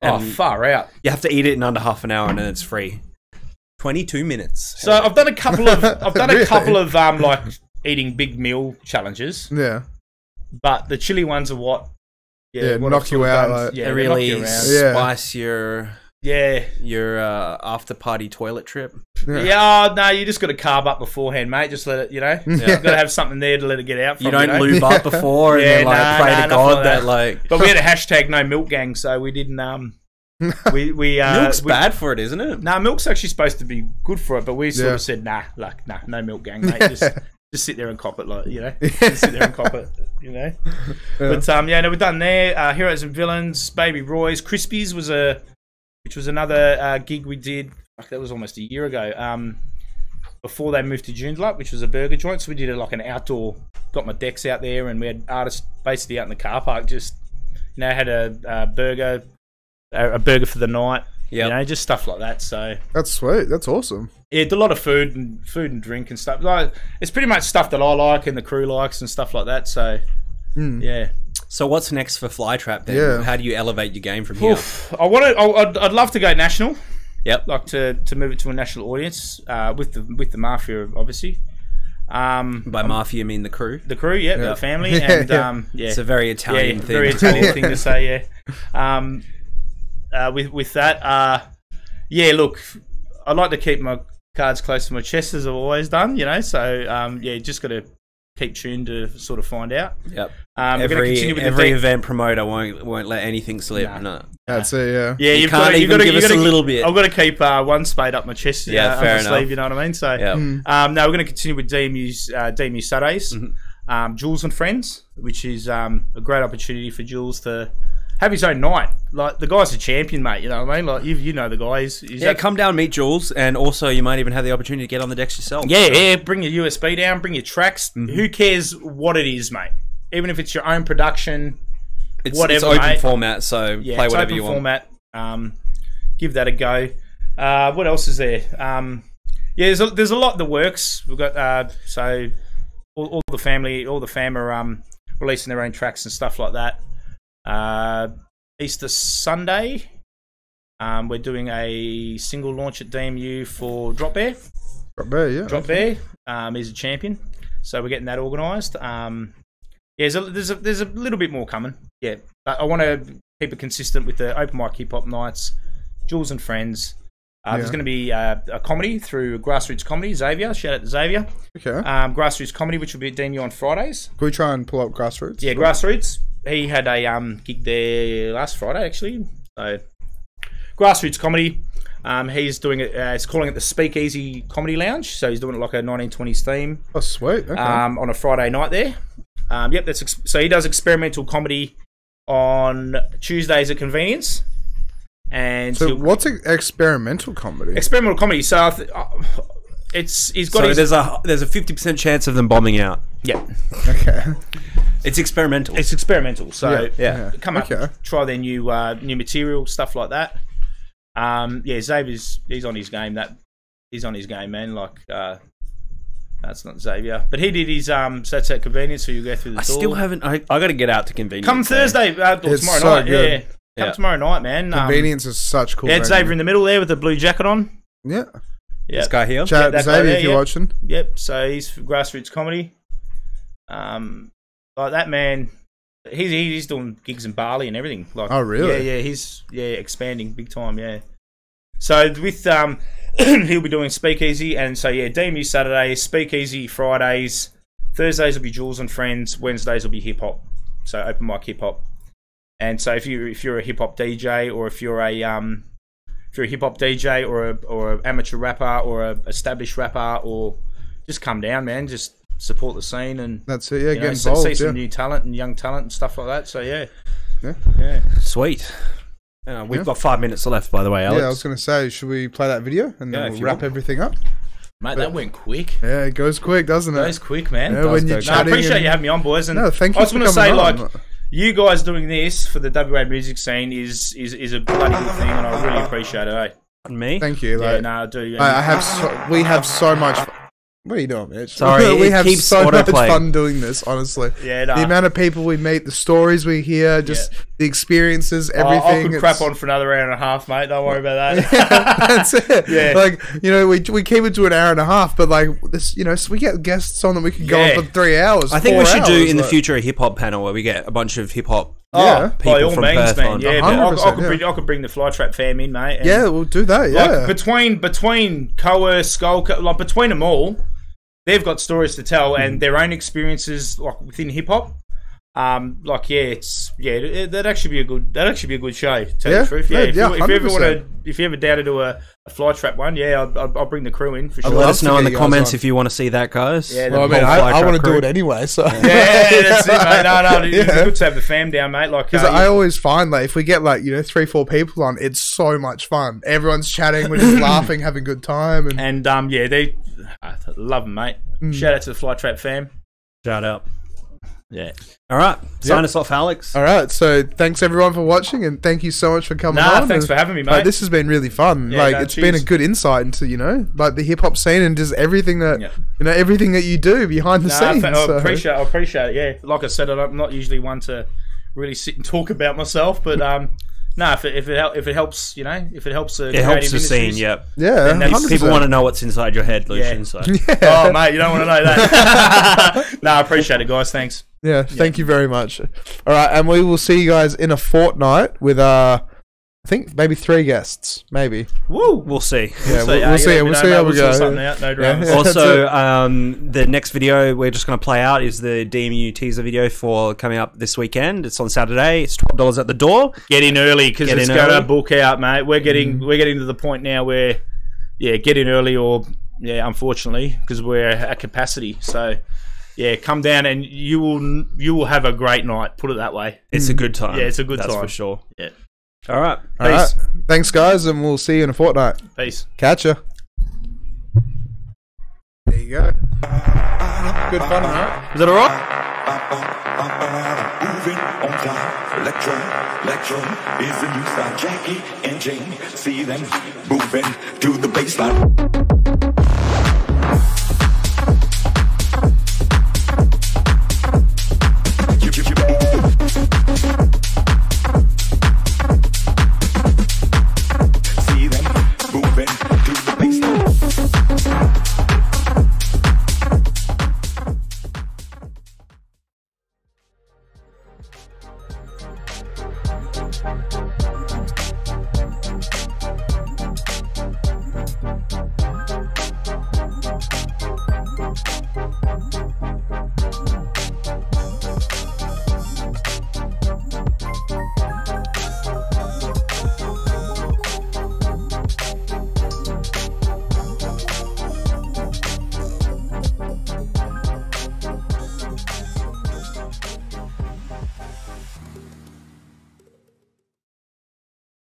Oh, And far out. you have to eat it in under half an hour, and then it's free. 22 minutes. So I've done a couple of Really? like eating big meal challenges, Yeah. but the chili ones are what what knock I've you sort of out, done. like- they Yeah, they knock really you around. Yeah. spice your after party toilet trip. Yeah, no, you just got to carb up beforehand, mate. Just let it, you know. You've got to have something there to let it get out from. You don't know? lube up before and Yeah, then like nah, pray nah, to nothing God like that that. like But we had a hashtag no milk gang, so we didn't. milk's bad for it, isn't it? Nah, milk's actually supposed to be good for it, but we sort Yeah. of said nah, no milk gang, mate. Just sit there and cop it, like you know. Just sit there and cop it, you know. But no, we've done there. Heroes and Villains, Baby Roy's, Crispies which was another gig we did. Fuck, that was almost a year ago. Before they moved to Joondalup, which was a burger joint, so we did like an outdoor. Got my decks out there, and we had artists basically out in the car park. Just had a burger for the night. Yep. You know, just stuff like that. So That's sweet. That's awesome. yeah, a lot of food and drink and stuff. Like it's pretty much stuff that I like and the crew likes and stuff like that. So yeah. So what's next for FlyTrap then? Yeah. How do you elevate your game from here? Oof. I'd love to go national. Yep. Like to move it to a national audience with the Mafia, obviously. By mafia, you mean the crew? The crew, yeah, the family, and yeah, It's a very Italian thing. very Italian thing to say, yeah. With that, yeah, look, I like to keep my cards close to my chest as I've always done, you know. So yeah, just got to keep tuned to sort of find out. Yep. We're gonna continue with every the event promoter won't let anything slip. Nah. No. That's it. Yeah. Yeah, You can't even give us a little bit. I've got to keep one spade up my chest. Yeah, up fair my enough. sleeve, you know what I mean? So, Yeah. no, we're going to continue with DMU Saturdays, Jules and Friends, which is a great opportunity for Jules to have his own night. Like the guy's a champion, mate. You know what I mean? Like you know the guy. Yeah, come down, meet Jules, and also you might even have the opportunity to get on the decks yourself. Yeah, bring your USB down, bring your tracks. Who cares what it is, mate? Even if it's your own production, It's whatever, open mate. format, so Yeah, play it's whatever open you want. format. Give that a go. What else is there? Yeah, there's a lot in the works. We've got so all the fam are releasing their own tracks and stuff like that. Easter Sunday, we're doing a single launch at DMU for Drop Bear. Right there, yeah. Drop Bear, he's a champion, so we're getting that organised. Yeah, there's a little bit more coming. Yeah, I want to keep it consistent with the open mic hip hop nights, Jules and Friends. There's going to be a comedy through Grassroots Comedy, Xavier. Shout out to Xavier. Okay. Grassroots Comedy, which will be at DMU on Fridays. Can we try and pull up Grassroots? Yeah, Grassroots. He had a gig there last Friday, actually. So, Grassroots Comedy. He's doing it. He's calling it the Speakeasy Comedy Lounge. So he's doing it like a 1920s theme. Oh, sweet. Okay. On a Friday night there. Yep, so he does experimental comedy on Tuesdays at Convenience. And so what's experimental comedy? experimental comedy? So he's got So his there's a 50% chance of them bombing out. yeah. Okay. It's experimental. It's experimental. So Yeah. come up, Okay. try their new material, stuff like that. Yeah, Xavier's he's on his game. He's on his game, man. Like that's not Xavier, but he did his so that's at Convenience. So you go through the I door. still haven't. I got to get out to convenience. Come Thursday, or It's tomorrow so night. good. Yeah, come Yeah. tomorrow night, man. Convenience is such cool. Yeah, venue. Xavier in the middle there with the blue jacket on. Yeah. Yeah, This guy here. Chat that guy Xavier there, if you're yeah. watching. Yep. So he's for Grassroots Comedy. Like that man, he's doing gigs in Bali and everything. Like, Oh, really? Yeah, he's expanding big time. Yeah. So with he'll be doing Speakeasy, and so yeah, DMU Saturdays, Speakeasy Fridays, Thursdays will be Jules and Friends, Wednesdays will be hip hop. So open mic hip hop. And so if you're a hip hop DJ, or if you're a hip hop DJ or a amateur rapper or a established rapper, or just come down, man. Just support the scene and That's it. Yeah, you get know, involved. see some Yeah. new talent and young talent and stuff like that. So yeah. Sweet. We've got 5 minutes left, by the way, Alex. Yeah, I was going to say, should we play that video and then Yeah, if we'll you wrap want. everything up? Mate, that went quick. Yeah, it goes quick, doesn't it? That is quick, man. Yeah, when you're I chatting appreciate and- you having me on, boys. And No, thank you I just for want to say, coming like, on. you guys doing this for the WA music scene is a bloody good thing, and I really appreciate it. Eh? And me? Thank you. Yeah, Like, no, I do. I have we have so much. What are you doing, Mitch? Sorry, we it have keeps so much autoplaying. fun doing this. Honestly, Yeah, nah. the amount of people we meet, the stories we hear, just the experiences, I everything. could crap on for another hour and a half, mate. Don't worry about that. That's it. Yeah. Like, you know, we keep it to an hour and a half, but like this, you know, so we get guests on that we could go on Yeah. for 3 hours. I think 4 we should do hours, in the like- future a hip hop panel where we get a bunch of hip hop. Yeah. people by all from means, Perth man. on. Yeah, but 100%, I could bring the FlyTrap fam in, mate. and, Yeah, we'll do that. Yeah. Like between Coerce, Skull, like between them all, they've got stories to tell and their own experiences, like within hip hop. Like that'd actually be a good show. To tell you Yeah? the truth, Yeah, If you ever 100%. if you ever down to do a FlyTrap one, I'll bring the crew in for sure. love Let us to know get in the you guys comments on. if you want to see that, guys. Yeah, Well, I The mean, whole I FlyTrap want to do crew. it anyway. So. Yeah, that's it, mate. No, it's Yeah. good to have the fam down, mate. Like, Because I always find like if we get like 3-4 people on, it's so much fun. Everyone's chatting, we're just laughing, having a good time, and they I love them, mate. Shout out to the FlyTrap fam. Shout out. Yeah. All right. Sign us off, Alex. all right. So thanks everyone for watching, and thank you so much for coming on. Thanks and, for having me, mate. like, this has been really fun. Yeah, like no, it's been a cheers. good insight into like the hip hop scene and just everything that Yeah. everything that you do behind the scenes. I so. appreciate it. Yeah, like I said, I'm not usually one to really sit and talk about myself, but if it helps, if it helps, It helps the scene, yep. Yeah, Then that's- 100%. People want to know what's inside your head, Lucian. So. Oh, mate, you don't want to know that. No, I appreciate it, guys. Thanks. Yeah, thank you very much. All right, and we will see you guys in a fortnight with I think maybe 3 guests, maybe. Woo. We'll see. Yeah, we'll see. We'll see how we go. Sort something out. No dramas. Yeah. Also, the next video we're just going to play out is the DMU teaser video for coming up this weekend. It's on Saturday. It's $12 at the door. Get in early because Get it's in going to early. book out, mate. We're getting to the point now where, get in early or unfortunately, because we're at capacity. So, come down and you will have a great night. Put it that way. It's a good time. Yeah, it's a good That's time. for sure. Yeah. All right. All right. Peace. Thanks, guys, and we'll see you in a fortnight. Peace. Catch ya. There you go. Good fun, right? Is that all right? Moving on time. Electro is the new style. Jackie and Jane, see them moving to the baseline.